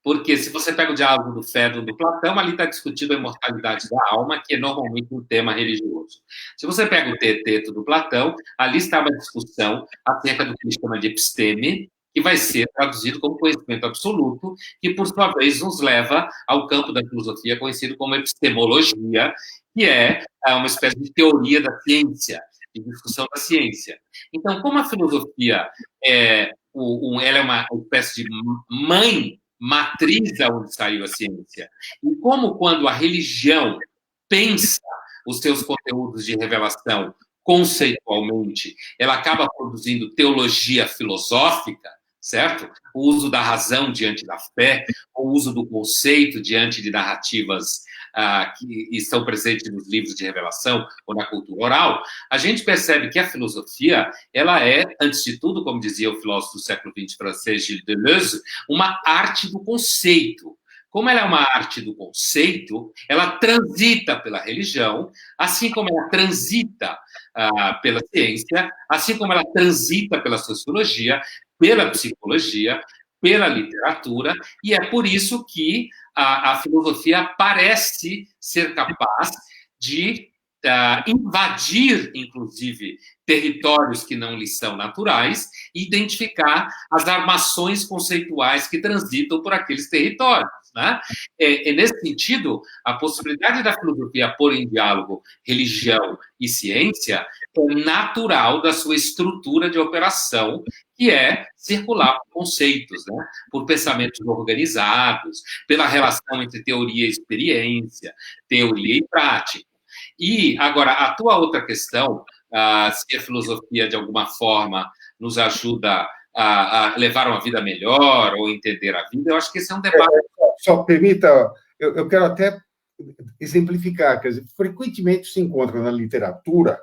Porque se você pega o diálogo do Fédon do Platão, ali está discutido a imortalidade da alma, que é normalmente um tema religioso. Se você pega o Teeteto do Platão, ali está uma discussão acerca do que ele chama de episteme, que vai ser traduzido como conhecimento absoluto, que, por sua vez, nos leva ao campo da filosofia conhecido como epistemologia, que é uma espécie de teoria da ciência, de discussão da ciência. Então, como a filosofia ela é uma espécie de mãe matriz aonde saiu a ciência. E como quando a religião pensa os seus conteúdos de revelação conceitualmente, ela acaba produzindo teologia filosófica, certo? O uso da razão diante da fé, o uso do conceito diante de narrativas que estão presentes nos livros de revelação ou na cultura oral, a gente percebe que a filosofia, ela é, antes de tudo, como dizia o filósofo do século XX francês Gilles Deleuze, uma arte do conceito. Como ela é uma arte do conceito, ela transita pela religião, assim como ela transita pela ciência, assim como ela transita pela sociologia, pela psicologia, pela literatura, e é por isso que a filosofia parece ser capaz de invadir, inclusive, territórios que não lhe são naturais e identificar as armações conceituais que transitam por aqueles territórios. Né? Nesse sentido, a possibilidade da filosofia pôr em diálogo religião e ciência é natural da sua estrutura de operação, que é circular por conceitos, né? Por pensamentos organizados, pela relação entre teoria e experiência, teoria e prática. E, agora, a tua outra questão, se a filosofia, de alguma forma, nos ajuda a levar uma vida melhor ou entender a vida, eu acho que esse é um debate. Só permita, eu quero até exemplificar, quer dizer, frequentemente se encontra na literatura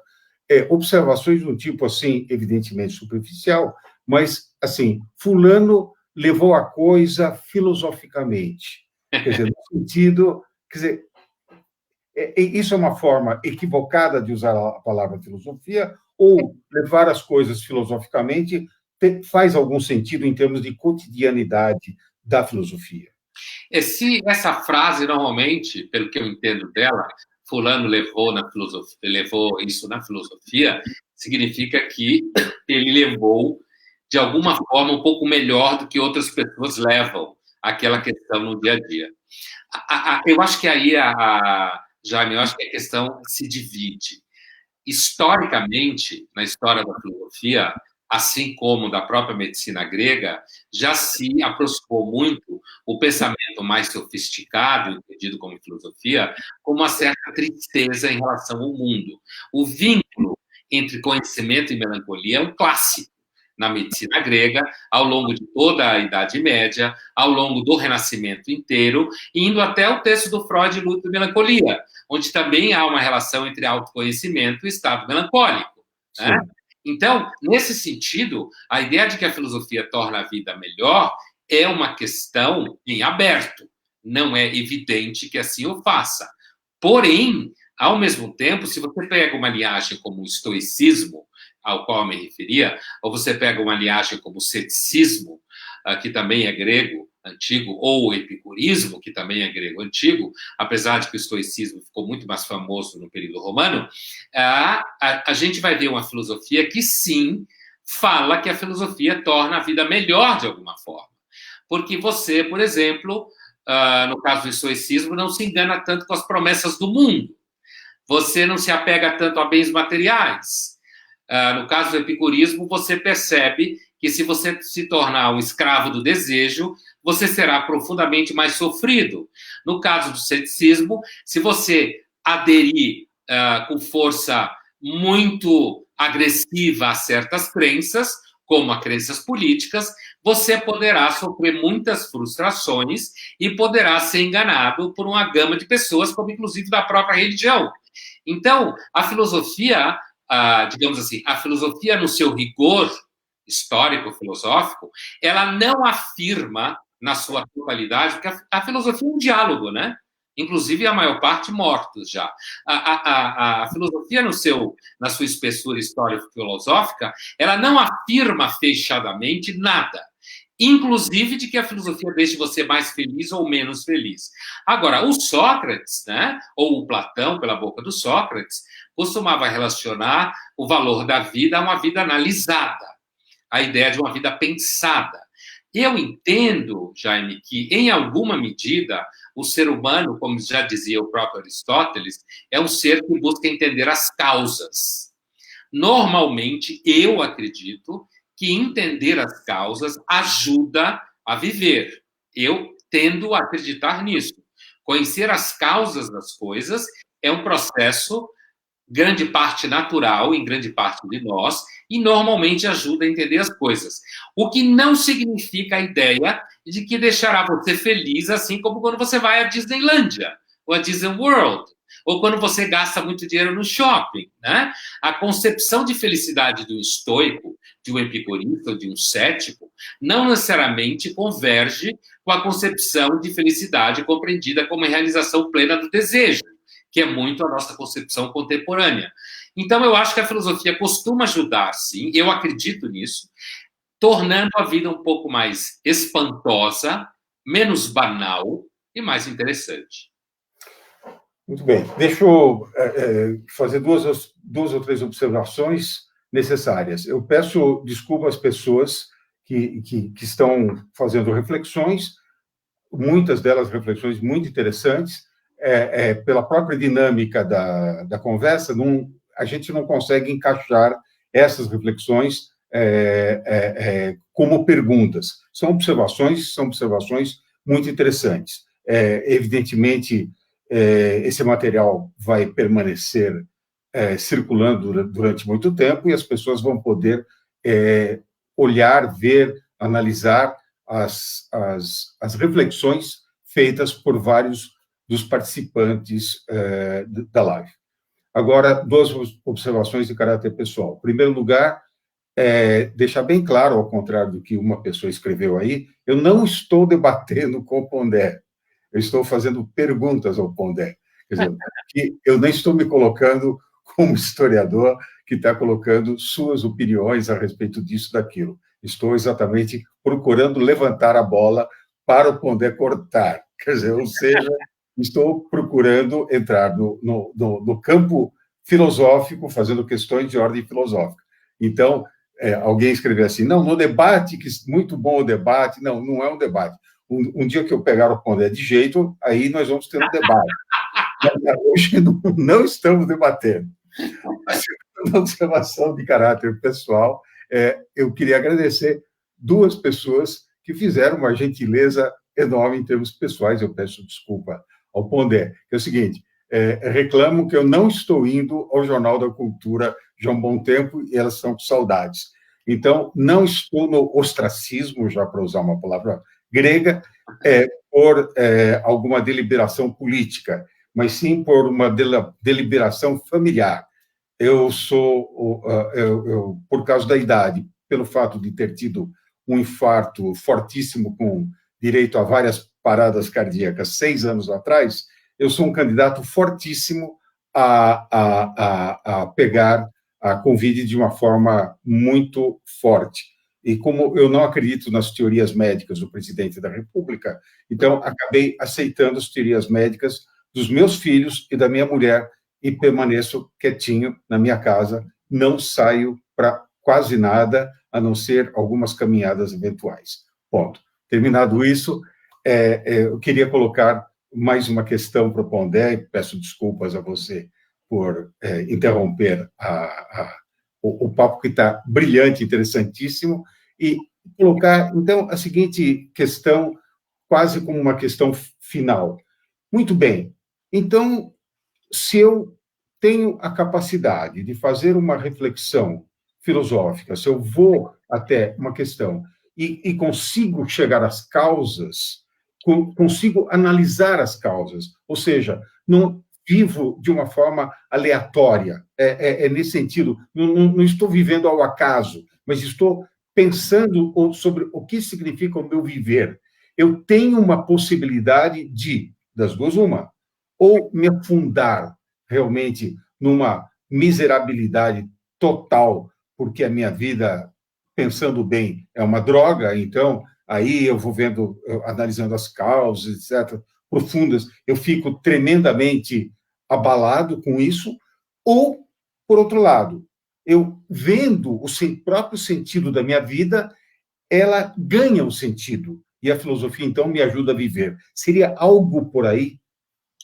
observações de um tipo, assim, evidentemente superficial, mas, assim, fulano levou a coisa filosoficamente. Quer dizer, no sentido... Quer dizer, isso é uma forma equivocada de usar a palavra filosofia, ou levar as coisas filosoficamente faz algum sentido em termos de cotidianidade da filosofia? Se essa frase, normalmente, pelo que eu entendo dela, fulano levou isso na filosofia, significa que ele levou, de alguma forma, um pouco melhor do que outras pessoas levam aquela questão no dia a dia. Eu acho que aí, Jaime, eu acho que a questão se divide. Historicamente, na história da filosofia, assim como da própria medicina grega, já se aproximou muito o pensamento mais sofisticado, entendido como filosofia, com uma certa tristeza em relação ao mundo. O vínculo entre conhecimento e melancolia é um clássico na medicina grega, ao longo de toda a Idade Média, ao longo do Renascimento inteiro, indo até o texto do Freud, Luto e Melancolia, onde também há uma relação entre autoconhecimento e estado melancólico. Né? Então, nesse sentido, a ideia de que a filosofia torna a vida melhor é uma questão em aberto. Não é evidente que assim o faça. Porém, ao mesmo tempo, se você pega uma linhagem como o estoicismo, ao qual eu me referia, ou você pega uma linhagem como o ceticismo, que também é grego antigo, ou o epicurismo, que também é grego antigo, apesar de que o estoicismo ficou muito mais famoso no período romano, a gente vai ver uma filosofia que, sim, fala que a filosofia torna a vida melhor de alguma forma. Porque você, por exemplo, no caso do estoicismo, não se engana tanto com as promessas do mundo. Você não se apega tanto a bens materiais. No caso do epicurismo, você percebe que se você se tornar um escravo do desejo, você será profundamente mais sofrido. No caso do ceticismo, se você aderir com força muito agressiva a certas crenças, como a crenças políticas, você poderá sofrer muitas frustrações e poderá ser enganado por uma gama de pessoas, como inclusive da própria religião. Então, a filosofia, digamos assim, a filosofia no seu rigor histórico-filosófico, ela não afirma na sua totalidade, porque a filosofia é um diálogo, né? Inclusive, a maior parte mortos já. A filosofia, na sua espessura histórico-filosófica, ela não afirma fechadamente nada, inclusive de que a filosofia deixe você mais feliz ou menos feliz. Agora, o Sócrates, né, ou o Platão, pela boca do Sócrates, costumava relacionar o valor da vida a uma vida analisada, a ideia de uma vida pensada. Eu entendo, Jaime, que, em alguma medida, o ser humano, como já dizia o próprio Aristóteles, é um ser que busca entender as causas. Normalmente, eu acredito que entender as causas ajuda a viver. Eu tendo a acreditar nisso. Conhecer as causas das coisas é um processo, grande parte natural, em grande parte de nós, e normalmente ajuda a entender as coisas. O que não significa a ideia de que deixará você feliz, assim como quando você vai à Disneylândia, ou à Disney World, ou quando você gasta muito dinheiro no shopping. Né? A concepção de felicidade de um estoico, de um epicurista ou de um cético, não necessariamente converge com a concepção de felicidade compreendida como a realização plena do desejo, que é muito a nossa concepção contemporânea. Então, eu acho que a filosofia costuma ajudar, sim, eu acredito nisso, tornando a vida um pouco mais espantosa, menos banal e mais interessante. Muito bem. Deixa eu fazer duas ou três observações necessárias. Eu peço desculpa às pessoas que estão fazendo reflexões, muitas delas reflexões muito interessantes, pela própria dinâmica da conversa, a gente não consegue encaixar essas reflexões como perguntas. São observações muito interessantes. Evidentemente, esse material vai permanecer circulando durante muito tempo e as pessoas vão poder olhar, ver, analisar as reflexões feitas por vários dos participantes da live. Agora, duas observações de caráter pessoal. Em primeiro lugar, deixar bem claro, ao contrário do que uma pessoa escreveu aí, eu não estou debatendo com o Pondé, eu estou fazendo perguntas ao Pondé. Quer dizer, que eu nem estou me colocando como historiador que está colocando suas opiniões a respeito disso, daquilo. Estou exatamente procurando levantar a bola para o Pondé cortar. Quer dizer, ou seja, estou procurando entrar no campo filosófico, fazendo questões de ordem filosófica. Então, alguém escreveu assim, não, no debate, que muito bom o debate. Não, não é um debate. Um dia que eu pegar o Pondé de jeito, aí nós vamos ter um debate. Mas hoje não estamos debatendo. A segunda observação de caráter pessoal, eu queria agradecer duas pessoas que fizeram uma gentileza enorme em termos pessoais. Eu peço desculpa ao Pondé, que é o seguinte, reclamam que eu não estou indo ao Jornal da Cultura já há um bom tempo e elas estão com saudades. Então, não estou no ostracismo, já para usar uma palavra grega, por alguma deliberação política, mas sim por uma deliberação familiar. Eu sou, por causa da idade, pelo fato de ter tido um infarto fortíssimo com direito a várias paradas cardíacas 6 anos atrás, eu sou um candidato fortíssimo a pegar a Covid de uma forma muito forte. E como eu não acredito nas teorias médicas do presidente da República, então acabei aceitando as teorias médicas dos meus filhos e da minha mulher e permaneço quietinho na minha casa, não saio para quase nada, a não ser algumas caminhadas eventuais. Ponto. Terminado isso, eu queria colocar mais uma questão para o Pondé, peço desculpas a você por interromper o papo que está brilhante, interessantíssimo, e colocar, então, a seguinte questão, quase como uma questão final. Muito bem, então, se eu tenho a capacidade de fazer uma reflexão filosófica, se eu vou até uma questão e consigo chegar às causas, consigo analisar as causas, ou seja, não vivo de uma forma aleatória, nesse sentido, não estou vivendo ao acaso, mas estou pensando sobre o que significa o meu viver. Eu tenho uma possibilidade de, das duas, uma, ou me afundar realmente numa miserabilidade total, porque a minha vida, pensando bem, é uma droga, então aí eu vou vendo, analisando as causas, etc., profundas, eu fico tremendamente abalado com isso, ou, por outro lado, eu vendo o próprio sentido da minha vida, ela ganha um sentido, e a filosofia, então, me ajuda a viver. Seria algo por aí?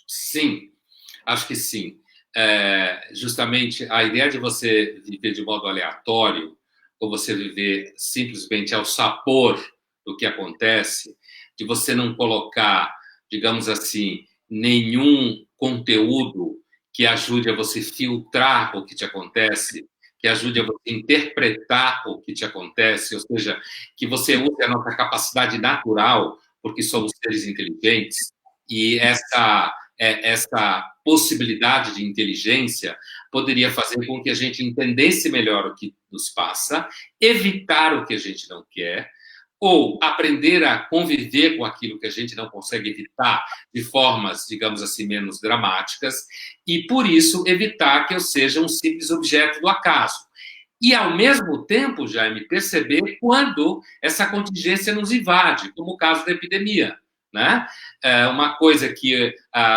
Sim, acho que sim. Justamente a ideia de você viver de modo aleatório, ou você viver simplesmente ao sapor do que acontece, de você não colocar, digamos assim, nenhum conteúdo que ajude a você filtrar o que te acontece, que ajude a você interpretar o que te acontece, ou seja, que você use a nossa capacidade natural, porque somos seres inteligentes, e essa possibilidade de inteligência poderia fazer com que a gente entendesse melhor o que nos passa, evitar o que a gente não quer, ou aprender a conviver com aquilo que a gente não consegue evitar de formas, digamos assim, menos dramáticas, e por isso evitar que eu seja um simples objeto do acaso. E, ao mesmo tempo, Jaime, perceber quando essa contingência nos invade, como o caso da epidemia. Né? Uma coisa que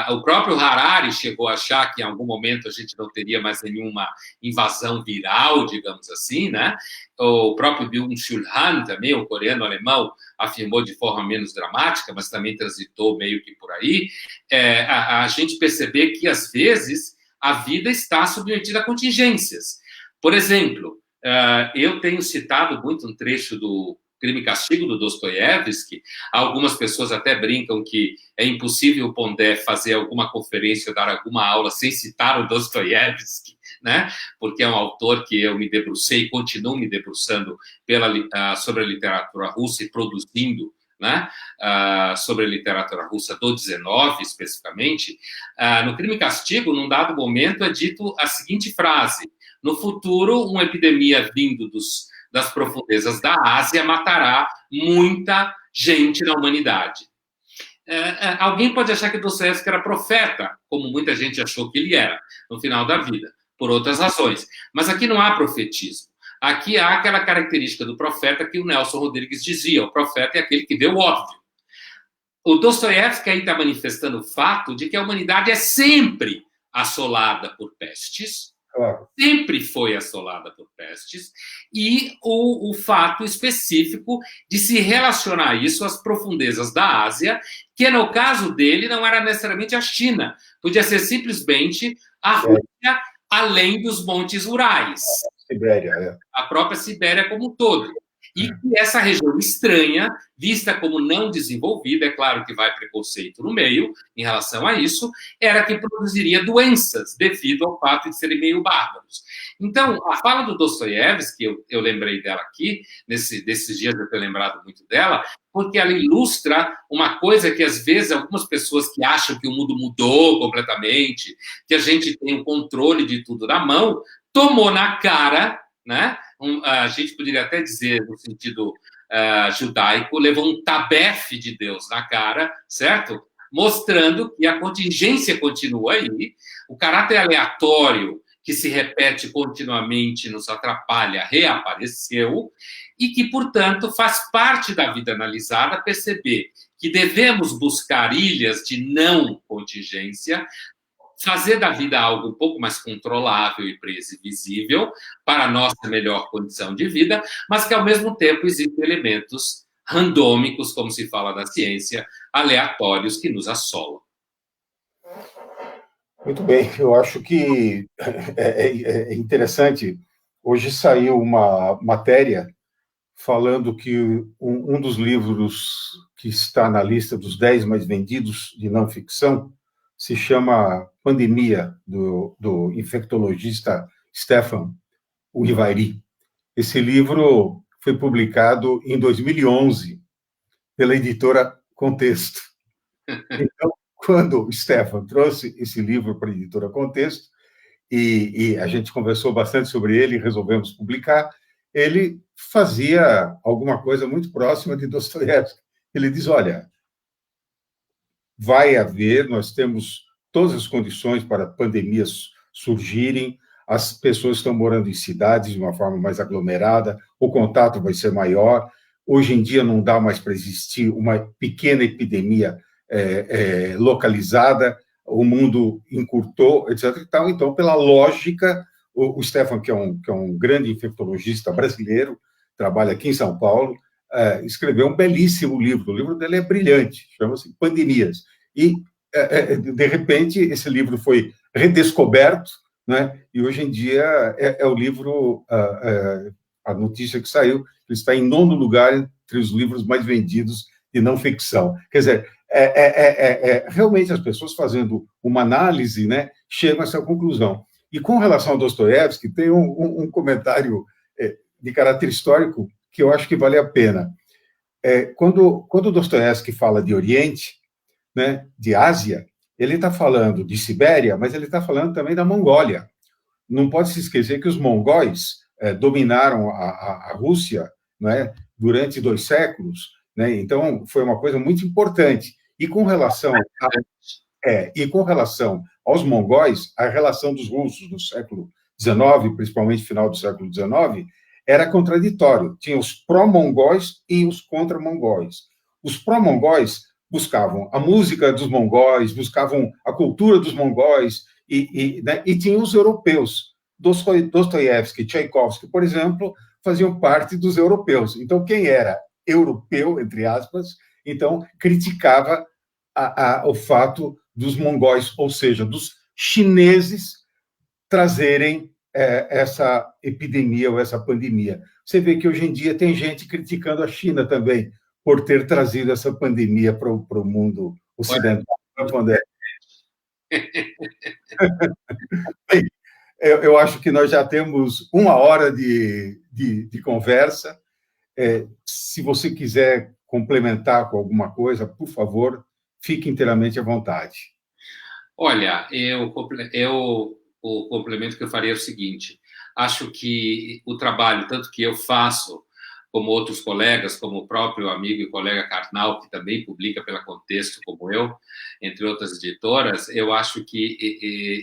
o próprio Harari chegou a achar que em algum momento a gente não teria mais nenhuma invasão viral, digamos assim, né? O próprio Byung-Chul Han, também, o coreano-alemão, afirmou de forma menos dramática, mas também transitou meio que por aí, a gente perceber que, às vezes, a vida está submetida a contingências. Por exemplo, eu tenho citado muito um trecho do Crime e Castigo, do Dostoiévski. Algumas pessoas até brincam que é impossível o Pondé fazer alguma conferência ou dar alguma aula sem citar o Dostoiévski, né? Porque é um autor que eu me debrucei e continuo me debruçando sobre a literatura russa e produzindo né, sobre a literatura russa do 19, especificamente, no Crime e Castigo, num dado momento, é dito a seguinte frase: no futuro, uma epidemia vindo das profundezas da Ásia matará muita gente na humanidade. Alguém pode achar que Dostoiévski era profeta, como muita gente achou que ele era, no final da vida, por outras razões. Mas aqui não há profetismo. Aqui há aquela característica do profeta que o Nelson Rodrigues dizia: o profeta é aquele que vê o óbvio. O Dostoiévski aí está manifestando o fato de que a humanidade é sempre assolada por pestes, sempre foi assolada por pestes, e o fato específico de se relacionar isso às profundezas da Ásia, que no caso dele não era necessariamente a China, podia ser simplesmente a Rússia, além dos montes Urais. Sibéria, a própria Sibéria como um todo. E que essa região estranha, vista como não desenvolvida, é claro que vai preconceito no meio em relação a isso, era que produziria doenças devido ao fato de serem meio bárbaros. Então, a fala do Dostoiévski, eu lembrei dela aqui, desses dias eu tenho lembrado muito dela, porque ela ilustra uma coisa que, às vezes, algumas pessoas que acham que o mundo mudou completamente, que a gente tem o controle de tudo na mão, tomou na cara, né? A gente poderia até dizer, no sentido judaico, levou um tabefe de Deus na cara, certo? Mostrando que a contingência continua aí, o caráter aleatório que se repete continuamente, nos atrapalha, reapareceu, e que, portanto, faz parte da vida analisada perceber que devemos buscar ilhas de não contingência, fazer da vida algo um pouco mais controlável e previsível para a nossa melhor condição de vida, mas que, ao mesmo tempo, existem elementos randômicos, como se fala na ciência, aleatórios que nos assolam. Muito bem, eu acho que é interessante. Hoje saiu uma matéria falando que um dos livros que está na lista dos 10 mais vendidos de não ficção se chama Pandemia, do infectologista Stefan Urivairi. Esse livro foi publicado em 2011 pela editora Contexto. Então, quando o Stefan trouxe esse livro para a editora Contexto, e a gente conversou bastante sobre ele e resolvemos publicar, ele fazia alguma coisa muito próxima de Dostoiévski. Ele diz, olha, vai haver, nós temos todas as condições para pandemias surgirem, as pessoas estão morando em cidades de uma forma mais aglomerada, o contato vai ser maior, hoje em dia não dá mais para existir uma pequena epidemia localizada, o mundo encurtou, etc. Então, pela lógica, o Stefan, que é um grande infectologista brasileiro, trabalha aqui em São Paulo, escreveu um belíssimo livro. O livro dele é brilhante, chama-se Pandemias. E, de repente, esse livro foi redescoberto, né? E hoje em dia é o livro, a notícia que saiu, ele está em 9º lugar entre os livros mais vendidos de não ficção. Quer dizer, realmente as pessoas fazendo uma análise, né, chegam a essa conclusão. E com relação a Dostoiévski, tem um comentário de caráter histórico que eu acho que vale a pena. Quando Dostoiévski fala de Oriente, né, de Ásia, ele está falando de Sibéria, mas ele está falando também da Mongólia. Não pode se esquecer que os mongóis dominaram a Rússia, né, durante 2 séculos, né? Então foi uma coisa muito importante. E com relação aos mongóis, a relação dos russos no século XIX, principalmente final do século XIX, era contraditório. Tinha os pró-mongóis e os contra-mongóis. Os pró-mongóis buscavam a música dos mongóis, buscavam a cultura dos mongóis, e tinha os europeus. Dostoiévski, Tchaikovsky, por exemplo, faziam parte dos europeus. Então, quem era europeu, entre aspas, então criticava o fato dos mongóis, ou seja, dos chineses, trazerem essa epidemia ou essa pandemia. Você vê que hoje em dia tem gente criticando a China também por ter trazido essa pandemia para o mundo ocidental. Bem, eu acho que nós já temos 1 hora de conversa. Se você quiser complementar com alguma coisa, por favor, fique inteiramente à vontade. Olha, o complemento que eu faria é o seguinte: acho que o trabalho, tanto que eu faço, como outros colegas, como o próprio amigo e colega Karnal, que também publica pela Contexto, como eu, entre outras editoras, eu acho que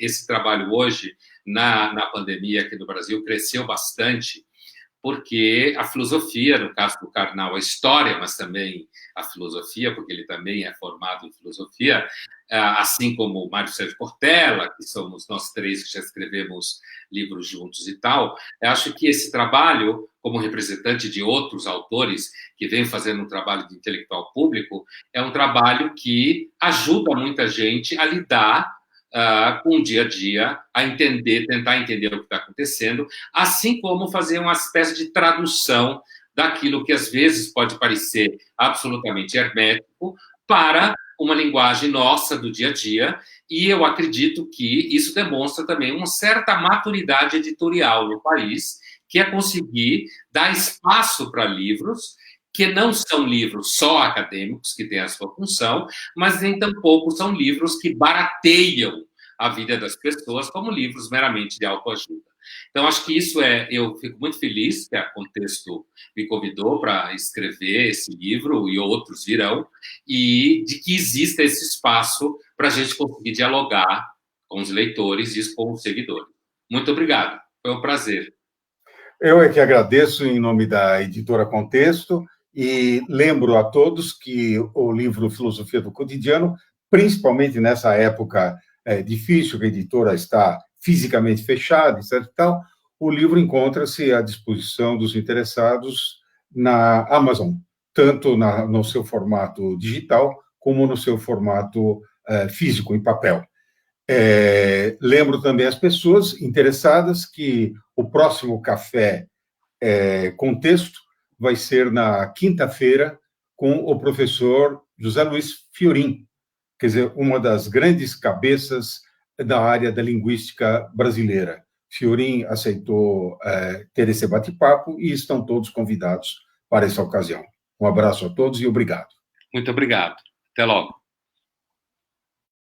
esse trabalho hoje, na pandemia aqui no Brasil, cresceu bastante, porque a filosofia, no caso do Karnal, a história, mas também a filosofia, porque ele também é formado em filosofia, assim como o Mário Sérgio Cortella, que somos nós três que já escrevemos livros juntos e tal. Eu acho que esse trabalho, como representante de outros autores que vêm fazendo um trabalho de intelectual público, é um trabalho que ajuda muita gente a lidar com o dia a dia, a entender, tentar entender o que está acontecendo, assim como fazer uma espécie de tradução daquilo que às vezes pode parecer absolutamente hermético para uma linguagem nossa do dia a dia, e eu acredito que isso demonstra também uma certa maturidade editorial no país, que é conseguir dar espaço para livros que não são livros só acadêmicos, que têm a sua função, mas nem tampouco são livros que barateiam a vida das pessoas como livros meramente de autoajuda. Então, acho que isso eu fico muito feliz que a Contexto me convidou para escrever esse livro, e outros virão, e de que exista esse espaço para a gente conseguir dialogar com os leitores e com os seguidores. Muito obrigado, foi um prazer. Eu é que agradeço em nome da editora Contexto e lembro a todos que o livro Filosofia do Cotidiano, principalmente nessa época difícil, que a editora está fisicamente fechada, etc. e tal, o livro encontra-se à disposição dos interessados na Amazon, tanto no seu formato digital como no seu formato físico, em papel. Lembro também às pessoas interessadas que o próximo Café Contexto vai ser na quinta-feira com o professor José Luiz Fiorin, quer dizer, uma das grandes cabeças da área da linguística brasileira. Fiorin aceitou ter esse bate-papo e estão todos convidados para essa ocasião. Um abraço a todos e obrigado. Muito obrigado. Até logo.